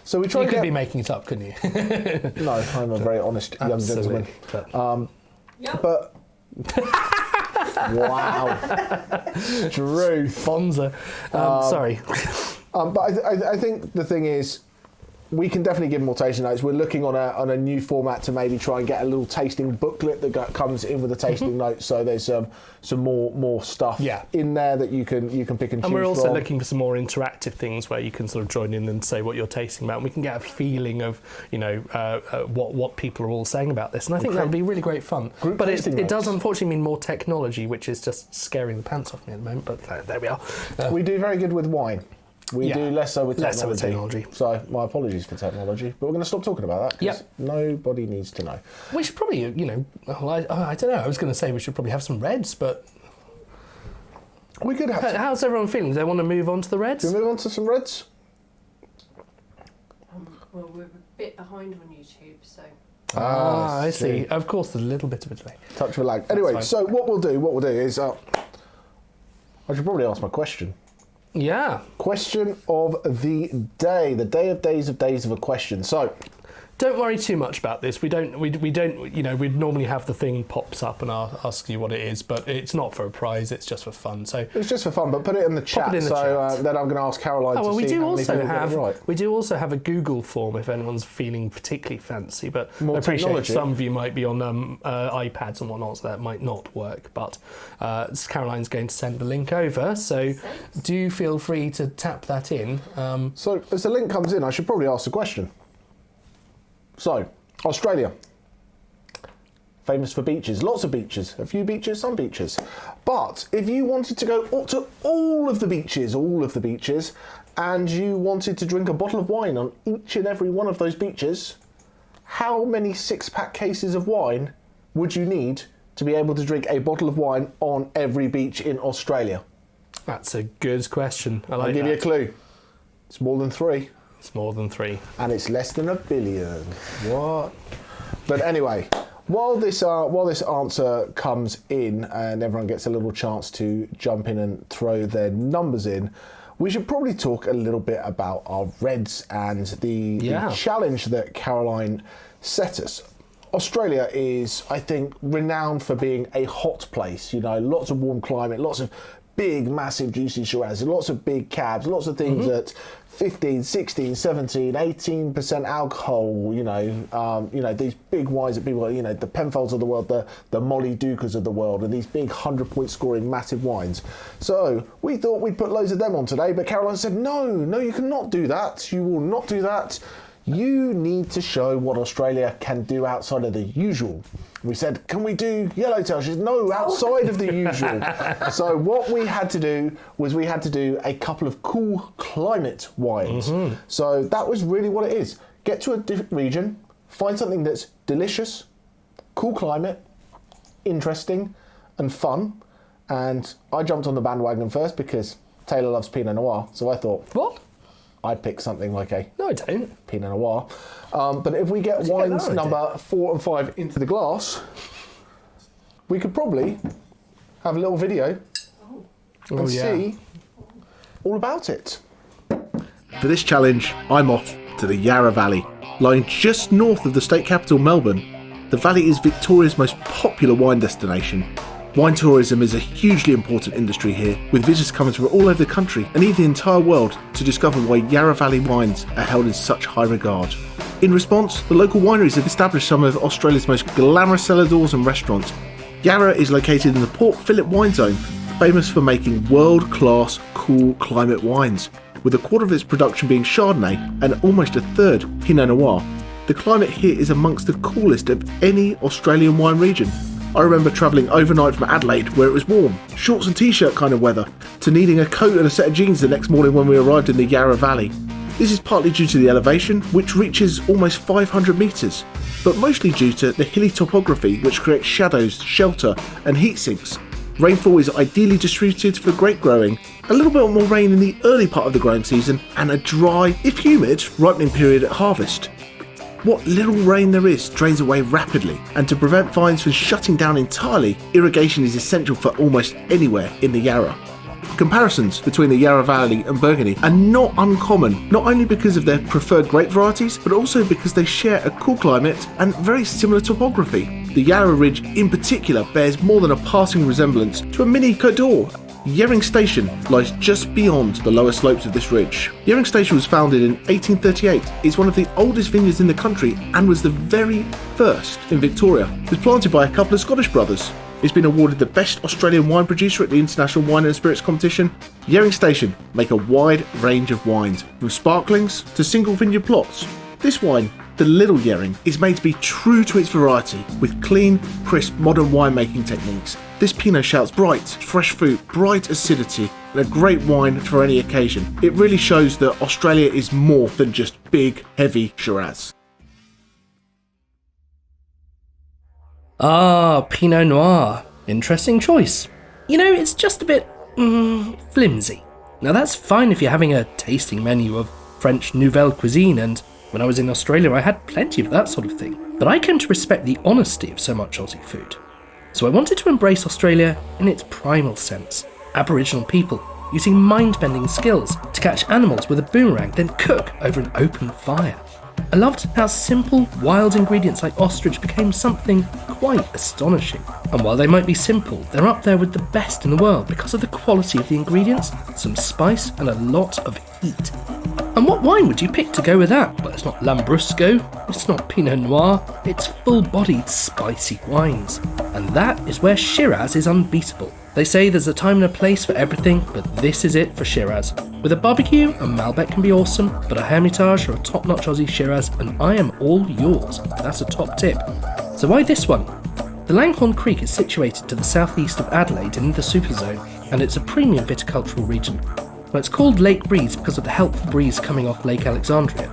So we try. You could be making it up, couldn't you? No, I'm a very honest young gentleman. But wow, Drew Fonza. Sorry. But I think the thing is, we can definitely give more tasting notes. We're looking on a new format to maybe try and get a little tasting booklet that comes in with the tasting notes. So there's some more stuff in there that you can pick and choose. And we're also looking for some more interactive things where you can sort of join in and say what you're tasting about, and we can get a feeling of what people are all saying about this. And I think that would be really great fun. But it does unfortunately mean more technology, which is just scaring the pants off me at the moment. But there we are. We do very good with wine. We do less so with technology. So my apologies for technology, but we're going to stop talking about that because nobody needs to know. We should probably, I don't know. I was going to say we should probably have some reds, but we could have. How's everyone feeling? Do they want to move on to the reds? Do we move on to some reds? Well, we're a bit behind on YouTube, so. I see. Of course, there's a little bit of a delay. Touch of a lag. Anyway, so what we'll do is, I should probably ask my question. Yeah. Question of the day of days of a question. So, don't worry too much about this. We don't. We'd normally have the thing pops up and ask you what it is, but it's not for a prize. It's just for fun. So it's just for fun. But put it in the chat. Then I'm going to ask Caroline. We do also have a Google form if anyone's feeling particularly fancy. But more I appreciate technology. Some of you might be on iPads and whatnot, so that might not work. But Caroline's going to send the link over. So do feel free to tap that in. So as the link comes in, I should probably ask the question. So, Australia, famous for beaches, lots of beaches, a few beaches, some beaches. But if you wanted to go to all of the beaches, and you wanted to drink a bottle of wine on each and every one of those beaches, how many 6-pack cases of wine would you need to be able to drink a bottle of wine on every beach in Australia? That's a good question. I'll give you a clue. It's more than 3. It's more than 3. And it's less than 1 billion. What? But anyway, while this answer comes in and everyone gets a little chance to jump in and throw their numbers in, we should probably talk a little bit about our reds and the challenge that Caroline set us. Australia is, I think, renowned for being a hot place. Lots of warm climate, lots of big, massive, juicy Shiraz, lots of big cabs, lots of things that 15, 16, 17, 18% alcohol, these big wines that people, the Penfolds of the world, the Molly Dukas of the world, and these big 100-point scoring massive wines. So we thought we'd put loads of them on today, but Caroline said, no, you cannot do that. You will not do that. You need to show what Australia can do outside of the usual. We said, can we do yellowtail? She said, no, outside of the usual. So what we had to do was a couple of cool climate wines. So that was really what it is. Get to a different region, find something that's delicious, cool climate, interesting and fun. And I jumped on the bandwagon first because Taylor loves Pinot Noir, so I thought, What? I'd pick something like a No, I don't. Pinot Noir. But if we get wines number 4 and 5 into the glass, we could probably have a little video and see all about it. For this challenge, I'm off to the Yarra Valley. Lying just north of the state capital Melbourne, the valley is Victoria's most popular wine destination. Wine tourism is a hugely important industry here, with visitors coming from all over the country and even the entire world to discover why Yarra Valley wines are held in such high regard. In response, the local wineries have established some of Australia's most glamorous cellar doors and restaurants. Yarra is located in the Port Phillip wine zone, famous for making world-class cool climate wines, with a quarter of its production being Chardonnay and almost a third Pinot Noir. The climate here is amongst the coolest of any Australian wine region. I remember travelling overnight from Adelaide where it was warm, shorts and t-shirt kind of weather, to needing a coat and a set of jeans the next morning when we arrived in the Yarra Valley. This is partly due to the elevation, which reaches almost 500 metres, but mostly due to the hilly topography which creates shadows, shelter and heat sinks. Rainfall is ideally distributed for grape growing, a little bit more rain in the early part of the growing season and a dry, if humid, ripening period at harvest. What little rain there is drains away rapidly, and to prevent vines from shutting down entirely, irrigation is essential for almost anywhere in the Yarra. Comparisons between the Yarra Valley and Burgundy are not uncommon, not only because of their preferred grape varieties, but also because they share a cool climate and very similar topography. The Yarra Ridge in particular bears more than a passing resemblance to a mini Côte d'Or. Yering Station lies just beyond the lower slopes of this ridge. Yering Station was founded in 1838. It's one of the oldest vineyards in the country and was the very first in Victoria. It was planted by a couple of Scottish brothers. It's been awarded the best Australian wine producer at the International Wine and Spirits Competition. Yering Station make a wide range of wines, from sparklings to single vineyard plots. This wine, the Little Yering, is made to be true to its variety, with clean, crisp, modern winemaking techniques. This Pinot shouts bright, fresh fruit, bright acidity, and a great wine for any occasion. It really shows that Australia is more than just big, heavy Shiraz. Ah, Pinot Noir. Interesting choice. You know, it's just a bit flimsy. Now that's fine if you're having a tasting menu of French Nouvelle Cuisine, and when I was in Australia I had plenty of that sort of thing. But I came to respect the honesty of so much Aussie food. So I wanted to embrace Australia in its primal sense. Aboriginal people using mind-bending skills to catch animals with a boomerang, then cook over an open fire. I loved how simple, wild ingredients like ostrich became something quite astonishing. And while they might be simple, they're up there with the best in the world because of the quality of the ingredients, some spice and a lot of heat. And what wine would you pick to go with that? Well, it's not Lambrusco, it's not Pinot Noir, it's full-bodied, spicy wines. And that is where Shiraz is unbeatable. They say there's a time and a place for everything, but this is it for Shiraz. With a barbecue, a Malbec can be awesome, but a Hermitage or a top-notch Aussie Shiraz, and I am all yours. That's a top tip. So why this one? The Langhorne Creek is situated to the southeast of Adelaide in the Superzone, and it's a premium viticultural region. Well, it's called Lake Breeze because of the helpful breeze coming off Lake Alexandria.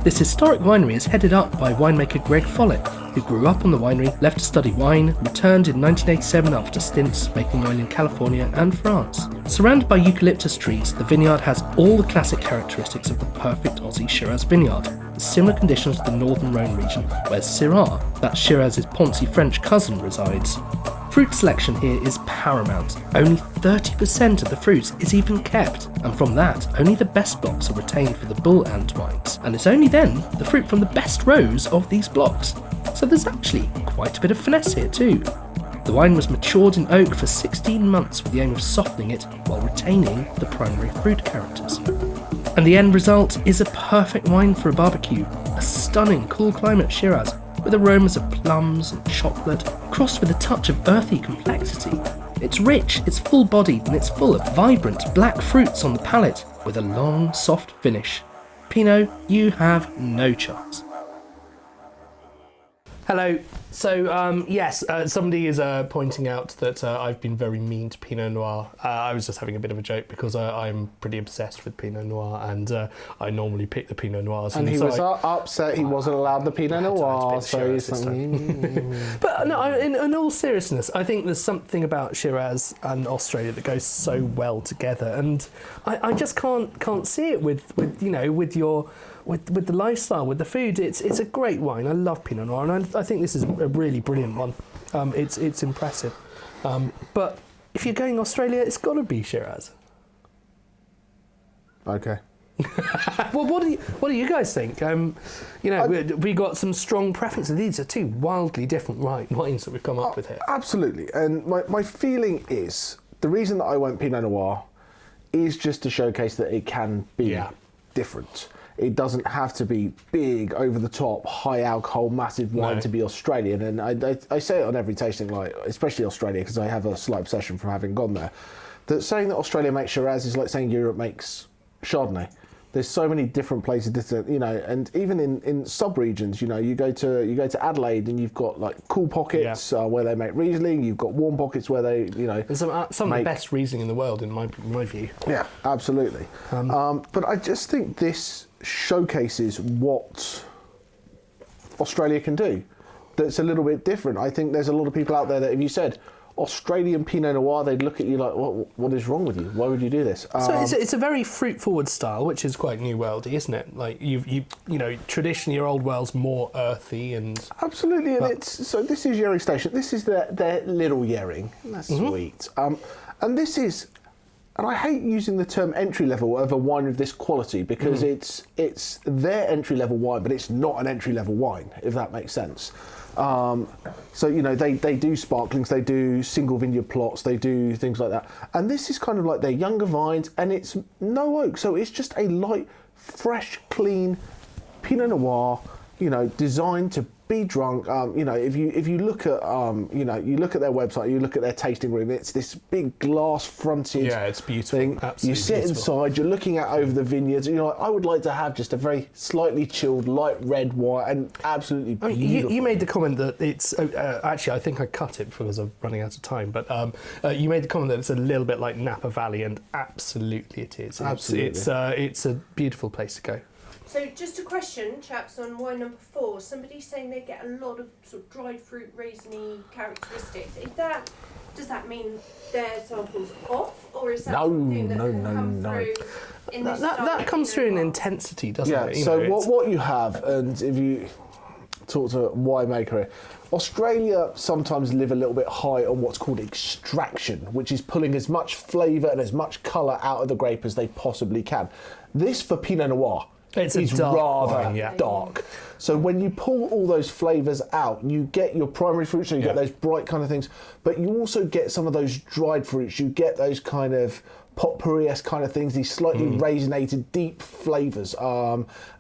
This historic winery is headed up by winemaker Greg Follett, who grew up on the winery, left to study wine, returned in 1987 after stints making wine in California and France. Surrounded by eucalyptus trees, the vineyard has all the classic characteristics of the perfect Aussie Shiraz vineyard, with similar conditions to the northern Rhone region, where Syrah, that's Shiraz's Poncy French cousin, resides. Fruit selection here is paramount. Only 30% of the fruit is even kept, and from that, only the best blocks are retained for the Bull and wines, and it's only then the fruit from the best rows of these blocks. So there's actually quite a bit of finesse here too. The wine was matured in oak for 16 months with the aim of softening it while retaining the primary fruit characters. And the end result is a perfect wine for a barbecue, a stunning cool climate Shiraz, with aromas of plums and chocolate, crossed with a touch of earthy complexity. It's rich, it's full-bodied, and it's full of vibrant black fruits on the palate, with a long, soft finish. Pinot, you have no chance. Hello, So, yes, somebody is pointing out that I've been very mean to Pinot Noir. I was just having a bit of a joke because I'm pretty obsessed with Pinot Noir, and I normally pick the Pinot Noirs. And he was upset he wasn't allowed the Pinot Noir. So he's like, but no, in all seriousness, I think there's something about Shiraz and Australia that goes so well together, and I just can't see it with the lifestyle, with the food. It's a great wine. I love Pinot Noir, and I think this is a really brilliant one. It's impressive. But if you're going Australia, it's got to be Shiraz. Okay. Well, what do you guys think? We got some strong preferences. These are two wildly different wines that we've come up with here. Absolutely. And my feeling is the reason that I went Pinot Noir is just to showcase that it can be different. It doesn't have to be big, over the top, high alcohol, massive wine to be Australian. And I say it on every tasting, like especially Australia, because I have a slight obsession from having gone there. That saying that Australia makes Shiraz is like saying Europe makes Chardonnay. There's so many different places, and even in sub-regions, you go to Adelaide and you've got like cool pockets where they make Riesling. You've got warm pockets where they, There's some of the best Riesling in the world, in my view. Yeah, absolutely. But I just think this showcases what Australia can do. That's a little bit different. I think there's a lot of people out there that if you said Australian Pinot Noir, they'd look at you like, what is wrong with you? Why would you do this? So it's a very fruit-forward style, which is quite New Worldy, isn't it? Like traditionally your Old World's more earthy and absolutely. And so this is Yering Station. This is their little Yering. That's sweet. And this is. And I hate using the term entry level of a wine of this quality because it's their entry level wine, but it's not an entry level wine, if that makes sense. So they do sparklings, they do single vineyard plots, they do things like that. And this is kind of like their younger vines, and it's no oak, so it's just a light, fresh, clean Pinot Noir, designed to be drunk. If you look at you look at their website, you look at their tasting room, it's this big glass fronted it's beautiful thing. Absolutely you sit beautiful. inside, you're looking out over the vineyards, and you're like, I would like to have just a very slightly chilled light red wine, and absolutely beautiful. You made the comment that it's actually, I think I cut it because I'm running out of time, but you made the comment that it's a little bit like Napa Valley, and absolutely it is. Absolutely. It's a beautiful place to go. So just a question, chaps, on wine number 4. Somebody's saying they get a lot of sort of dried fruit, raisiny characteristics. Does that mean their sample's off, or is that something that can come through in this style? That comes through in intensity, doesn't it? So what you have, and if you talk to a winemaker here, Australia sometimes live a little bit high on what's called extraction, which is pulling as much flavour and as much colour out of the grape as they possibly can. This for Pinot Noir. It's rather dark. So when you pull all those flavours out, you get your primary fruits, so you get those bright kind of things, but you also get some of those dried fruits. You get those kind of potpourri-esque kind of things, these slightly raisinated, deep flavours.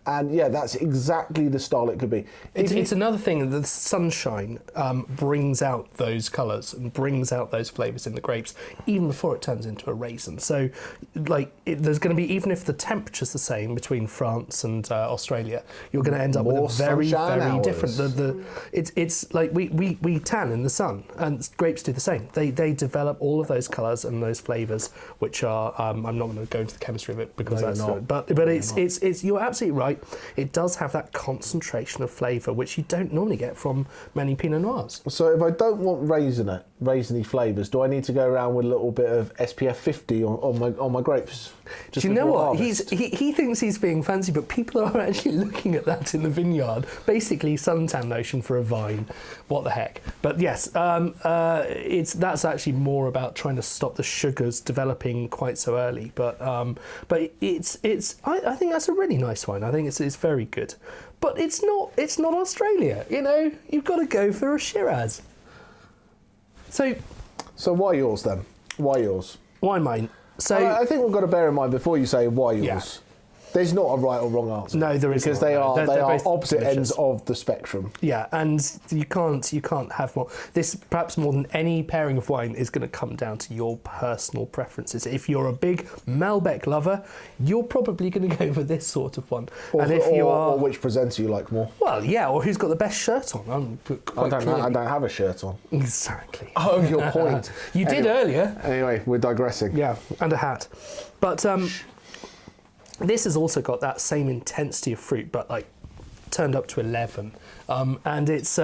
And that's exactly the style it could be. It's another thing, the sunshine brings out those colours and brings out those flavours in the grapes even before it turns into a raisin. So there's going to be, even if the temperature's the same between France and Australia, you're going to end up with a very, very different. It's like we tan in the sun, and grapes do the same. They develop all of those colours and those flavours, which are I'm not going to go into the chemistry of it because but it's you're absolutely right. It does have that concentration of flavour which you don't normally get from many Pinot Noirs. So if I don't want raisiny flavours, do I need to go around with a little bit of SPF 50 on my grapes? Do you know what? He thinks he's being fancy, but people are actually looking at that in the vineyard. Basically, suntan lotion for a vine. What the heck? But yes, that's actually more about trying to stop the sugars developing quite so early. But I think that's a really nice wine. I think it's very good. But it's not Australia. You've got to go for a Shiraz. So why yours then? Why yours? Why mine? So I think we've got to bear in mind before you say why yours. There's not a right or wrong answer. No, there isn't. Because they are both opposite ends delicious. of the spectrum. Yeah, and you can't have more. This, perhaps more than any pairing of wine, is going to come down to your personal preferences. If you're a big Malbec lover, you're probably going to go for this sort of one. Or, and if you are, or which presenter you like more. well, yeah, or who's got the best shirt on? I don't have a shirt on. Exactly. Oh, your point. You did earlier. Anyway, we're digressing. Yeah, and a hat. But this has also got that same intensity of fruit, but like turned up to 11. And it's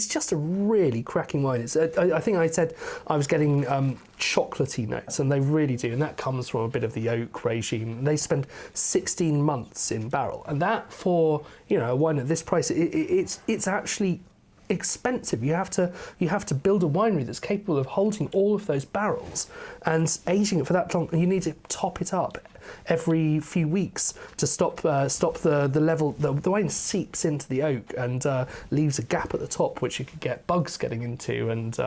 just a really cracking wine. I think I said I was getting chocolatey notes, and they really do, and that comes from a bit of the oak regime. They spend 16 months in barrel, and that, for a wine at this price, it's actually expensive. You have to build a winery that's capable of holding all of those barrels and aging it for that long. You need to top it up every few weeks to stop the level. The wine seeps into the oak and leaves a gap at the top, which you could get bugs getting into, and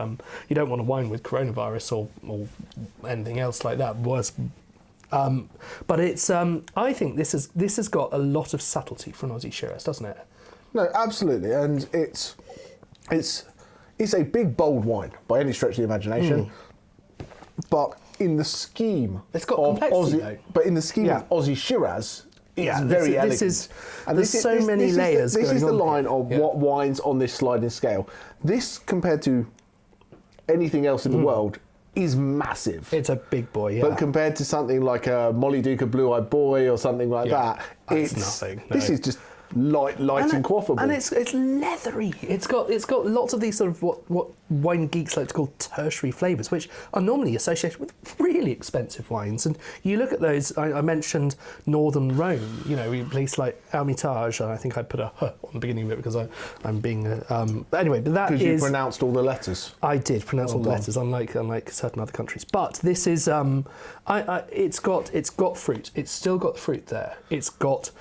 you don't want a wine with coronavirus or anything else like that. Worse. But it's I think this has got a lot of subtlety for an Aussie Shiraz, doesn't it? No, absolutely, and it's a big, bold wine by any stretch of the imagination. But in the scheme, it's got of complexity, Aussie, though. But in the scheme of Aussie Shiraz, it's Yeah, very elegant. There's so many layers This is the going on line here. of what wines on this sliding scale. This, compared to anything else in the world, is massive. It's a big boy, yeah. But compared to something like a Molly Duke, a Blue Eyed Boy, or something like that, it's it's nothing. This is just light and quaffable. And it's leathery. It's got lots of these sort of what wine geeks like to call tertiary flavours, which are normally associated with really expensive wines. And you look at those. I mentioned Northern Rhone. A place like Hermitage. And I think I put a "h" on the beginning of it because I'm being. But anyway, but that is because you pronounced all the letters. I did pronounce all the letters, unlike certain other countries. But this is it's got fruit. It's still got fruit there. It's got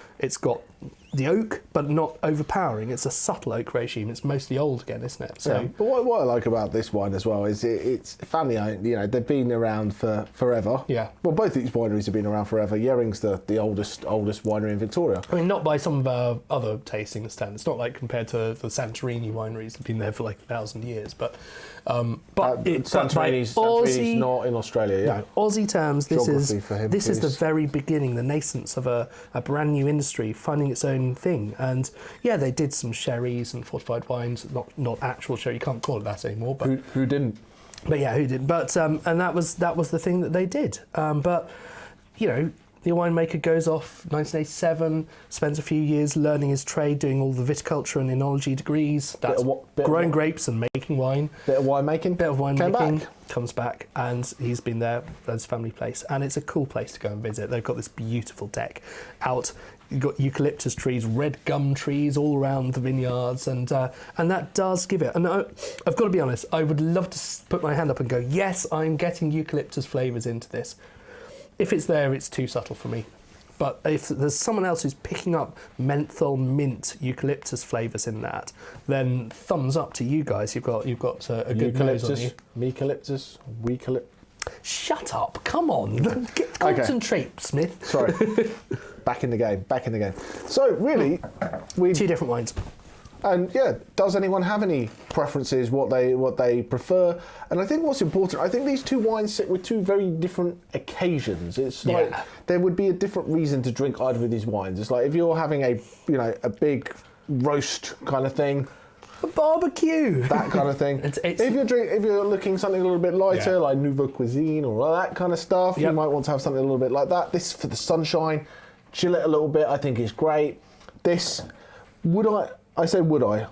the oak, but not overpowering. It's a subtle oak regime. It's mostly old again, isn't it? So, yeah. But what I like about this wine as well is it's family owned. They've been around for forever. Yeah. Well, both these wineries have been around forever. Yering's the oldest winery in Victoria. I mean, not by some of our other tasting standards. It's not like compared to the Santorini wineries that've been there for like 1,000 years. But Santorini's not in Australia. Yeah. No, Aussie terms, this Geography is the very beginning, the nascence of a brand new industry finding its own thing. And yeah, they did some sherries and fortified wines, not actual sherry. You can't call it that anymore. But who didn't? But yeah, who did? But and that was the thing that they did. But the winemaker goes off 1987, spends a few years learning his trade, doing all the viticulture and enology degrees. That's growing grapes and making wine. Bit of winemaking. Comes back, and he's been there at his family place, and it's a cool place to go and visit. They've got this beautiful deck out. You've got eucalyptus trees, red gum trees all around the vineyards, and that does give it. And I've got to be honest, I would love to put my hand up and go, yes, I'm getting eucalyptus flavours into this. If it's there, it's too subtle for me. But if there's someone else who's picking up menthol, mint, eucalyptus flavours in that, then thumbs up to you guys. You've got a good nose on you. Eucalyptus, wecalyptus. Shut up! Come on, concentrate, Smith. Sorry. Back in the game. So really, two different wines. And yeah, does anyone have any preferences? What they prefer? And I think what's important, I think these two wines sit with two very different occasions. It's like there would be a different reason to drink either of these wines. It's like if you're having a big roast kind of thing, a barbecue, that kind of thing. If you're looking something a little bit lighter, like nouveau cuisine or all that kind of stuff, you might want to have something a little bit like that. This for the sunshine, chill it a little bit. I think it's great. This would I? I say would I?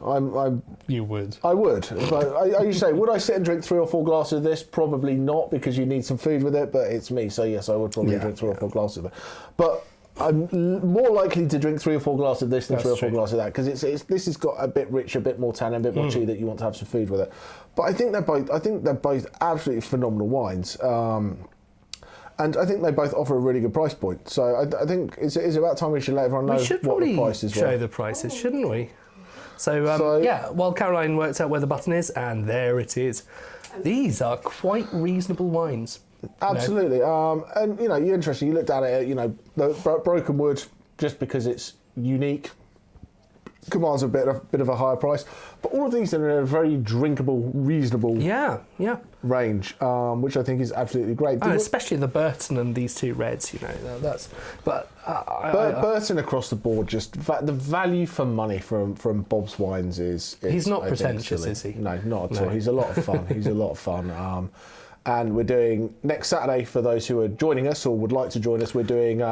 You would. I would. I usually say, would I sit and drink 3 or 4 glasses of this? Probably not, because you need some food with it, but it's me, so yes, I would probably drink 3 or 4 glasses of it. But I'm more likely to drink 3 or 4 glasses of this than 3 or 4 glasses of that, because this has got a bit rich, a bit more tannin, a bit more chewy, that you want to have some food with it. But I think they're both absolutely phenomenal wines. And I think they both offer a really good price point. So I think it's about time we should let everyone know what the prices were. We should probably show the prices, shouldn't we? So, yeah, while Caroline works out where the button is, and there it is. These are quite reasonable wines. Absolutely. And, you know, you're interested. You looked at it, you know, the Brokenwood, just because it's unique, commands a bit of a higher price. But all of these are in a very drinkable, reasonable range, which I think is absolutely great. Especially the Berton and these two reds, you know, that's... But Berton across the board, just the value for money from Bob's Wines is... He's not pretentious, is he? No, not at all. He's a lot of fun. He's a lot of fun. And we're doing, next Saturday, for those who are joining us or would like to join us, we're doing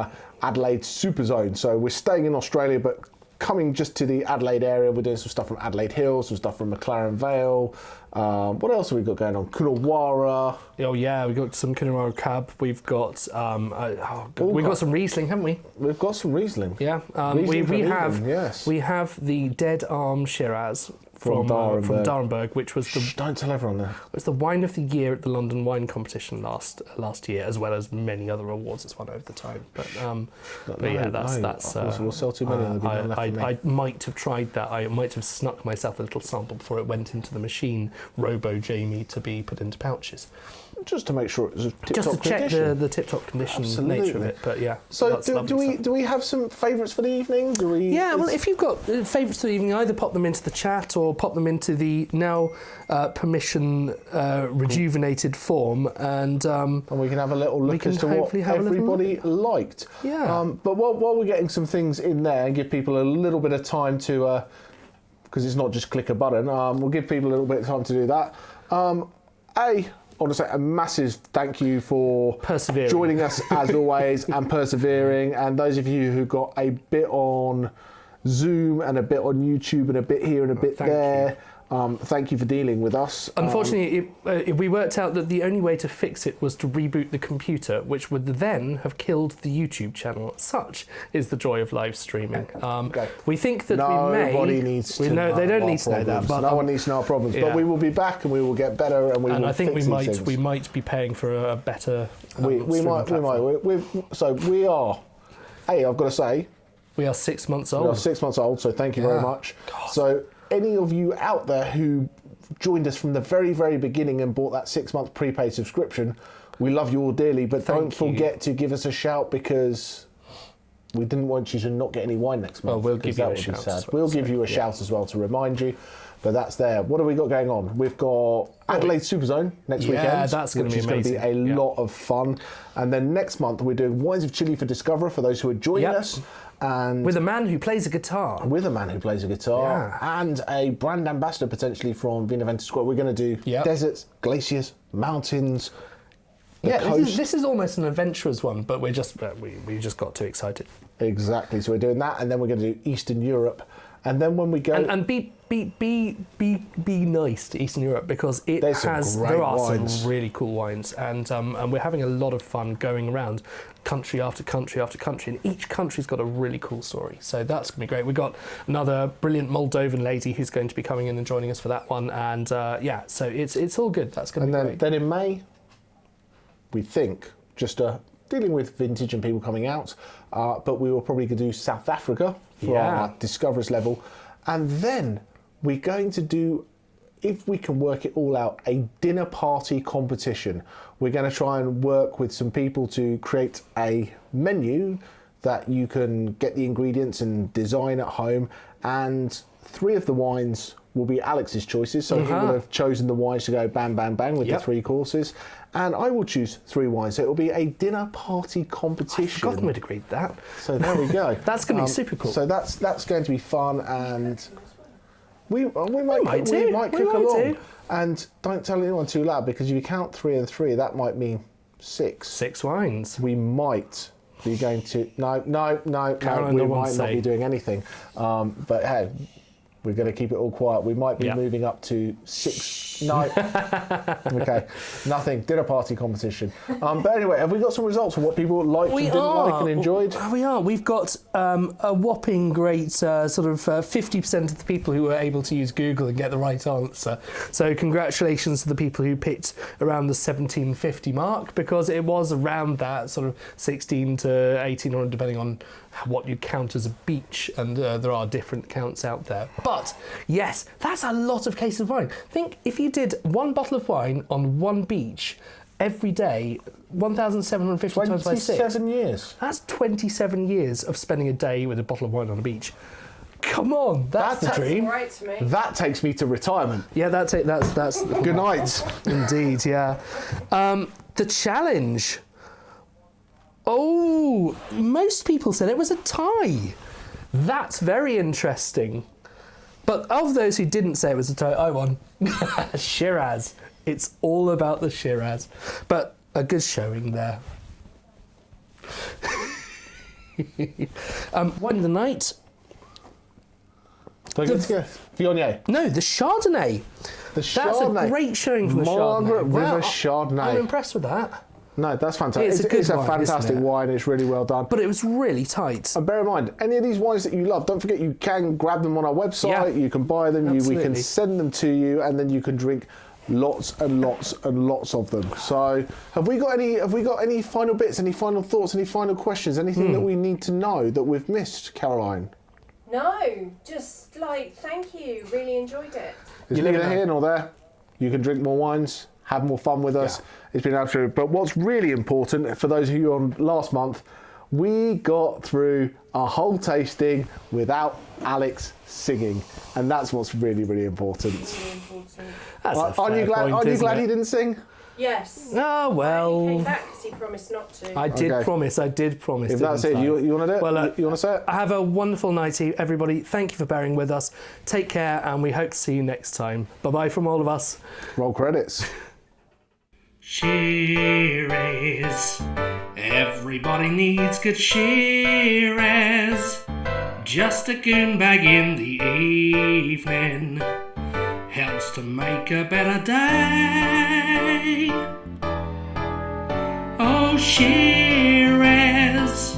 Adelaide Super Zone. So we're staying in Australia, but coming just to the Adelaide area. We're doing some stuff from Adelaide Hills, some stuff from McLaren Vale. What else have we got going on? Coonawarra. Oh yeah, we've got some Coonawarra Cab. We've got we've got some Riesling, haven't we? We've got some Riesling. Yeah, we have the Dead Arm Shiraz from D'Arenberg, which was don't tell everyone that. It was the wine of the year at the London Wine Competition last year, as well as many other awards it's won over the time. But that's we'll sell too many. I might have tried that. I might have snuck myself a little sample before it went into the machine, Robo Jamie, to be put into pouches. Just to make sure it was tip-top just to check condition. the tip-top condition nature of it. But yeah. So do we have some favourites for the evening? Well, if you've got favourites for the evening, either pop them into the chat or pop them into the now permission rejuvenated form, and we can have a little look as to what everybody liked. Yeah. But while we're getting some things in there, and give people a little bit of time to, because it's not just click a button. We'll give people a little bit of time to do that. I want to say a massive thank you for joining us as always and persevering, and those of you who got a bit on Zoom and a bit on YouTube and a bit here and a bit there. Thank you for dealing with us. Unfortunately, we worked out that the only way to fix it was to reboot the computer, which would then have killed the YouTube channel. Such is the joy of live streaming. We think that nobody needs to know. They don't need to know that. But no one needs to know our problems. But we will be back and we will get better and we will. And I think fix we might be paying for a better. We might. So we are. Hey, I've got to say, we are 6 months old. We are 6 months old. So thank you very much. God. So. Any of you out there who joined us from the very, very beginning and bought that 6 month prepaid subscription, we love you all dearly, but don't forget to give us a shout, because we didn't want you to not get any wine next month. Well, we'll give you a shout. We'll give you a shout as well to remind you, but that's there. What have we got going on? We've got Adelaide Super Zone next weekend. Yeah, that's going to be amazing. It's going to be a lot of fun. And then next month we're doing Wines of Chile for Discoverer for those who are joining us. And with a man who plays a guitar. And a brand ambassador potentially from Vino Square. We're going to do deserts, glaciers, mountains, coast. This is almost an adventurous one, but we just got too excited. Exactly. So we're doing that, and then we're going to do Eastern Europe, and then when we go and be nice to Eastern Europe, because there are some really cool wines, and we're having a lot of fun going around country after country after country, and each country's got a really cool story. So that's going to be great. We've got another brilliant Moldovan lady who's going to be coming in and joining us for that one, and so it's all good. That's going to be great. Then in May, we think just dealing with vintage and people coming out, but we will probably do South Africa for our Discoverers level, and then we're going to do, if we can work it all out, a dinner party competition. We're going to try and work with some people to create a menu that you can get the ingredients and design at home, and 3 of the wines will be Alex's choices, so he will have chosen the wines to go bang, bang, bang with the 3 courses, and I will choose 3 wines, so it will be a dinner party competition. I've forgotten we'd agreed that. So there we go. That's going to be super cool. So that's going to be fun, and we might cook along. And don't tell anyone too loud, because if you count 3 and 3, that might mean 6. 6 wines. We might be going to... No, we might not be doing anything. But hey, we're going to keep it all quiet. We might be moving up to 6. No. Okay. Nothing. Dinner party competition. But anyway, have we got some results of what people liked and didn't like and enjoyed? We are. We've got a whopping great sort of 50% of the people who were able to use Google and get the right answer. So congratulations to the people who picked around the 1750 mark, because it was around that sort of 16 to 18, or depending on what you count as a beach, and there are different counts out there. But But yes, that's a lot of cases of wine. Think if you did one bottle of wine on one beach every day, 1,750 times by 6. 27 years. That's 27 years of spending a day with a bottle of wine on a beach. Come on, that's the dream. Right to me. That takes me to retirement. Yeah, that's Good night. Indeed, yeah. The challenge. Oh, most people said it was a tie. That's very interesting. But of those who didn't say it was a tie, I won. Shiraz. It's all about the Shiraz. But a good showing there. Wine of the night. Viognier. No, the Chardonnay. That's a great showing from the Margaret Chardonnay. River Chardonnay. I'm impressed with that. No, that's fantastic. It's a wine, fantastic wine. It's really well done. But it was really tight. And bear in mind, any of these wines that you love, don't forget you can grab them on our website. Yeah. You can buy them. We can send them to you, and then you can drink lots and lots and lots of them. So, have we got any final bits? Any final thoughts? Any final questions? Anything that we need to know that we've missed, Caroline? No, just thank you. Really enjoyed it. It's neither here nor there. You can drink more wines, have more fun with us. Yeah. It's been absolute. But what's really important for those of you on last month, we got through a whole tasting without Alex singing, and that's what's really, really important. Really important. Aren't you glad he didn't sing? Yes. Oh, well. He came back because he promised not to. I did promise. If that's it, you want to do it? Well, you want to say it? Have a wonderful night, everybody. Thank you for bearing with us. Take care, and we hope to see you next time. Bye-bye from all of us. Roll credits. Shiraz. Everybody needs good Shiraz. Just a goon bag in the evening helps to make a better day. Oh, Shiraz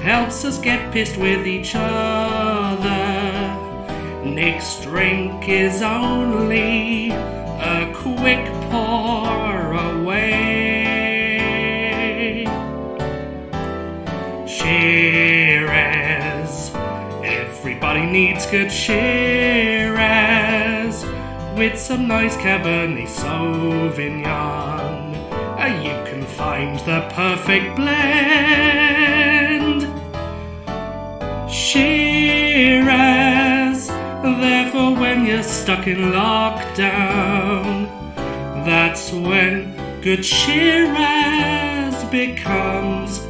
helps us get pissed with each other. Next drink is only a quick pour away. Shiraz, everybody needs good Shiraz with some nice Cabernet Sauvignon. You can find the perfect blend. Shiraz, therefore when you're stuck in lockdown, that's when good Shiraz becomes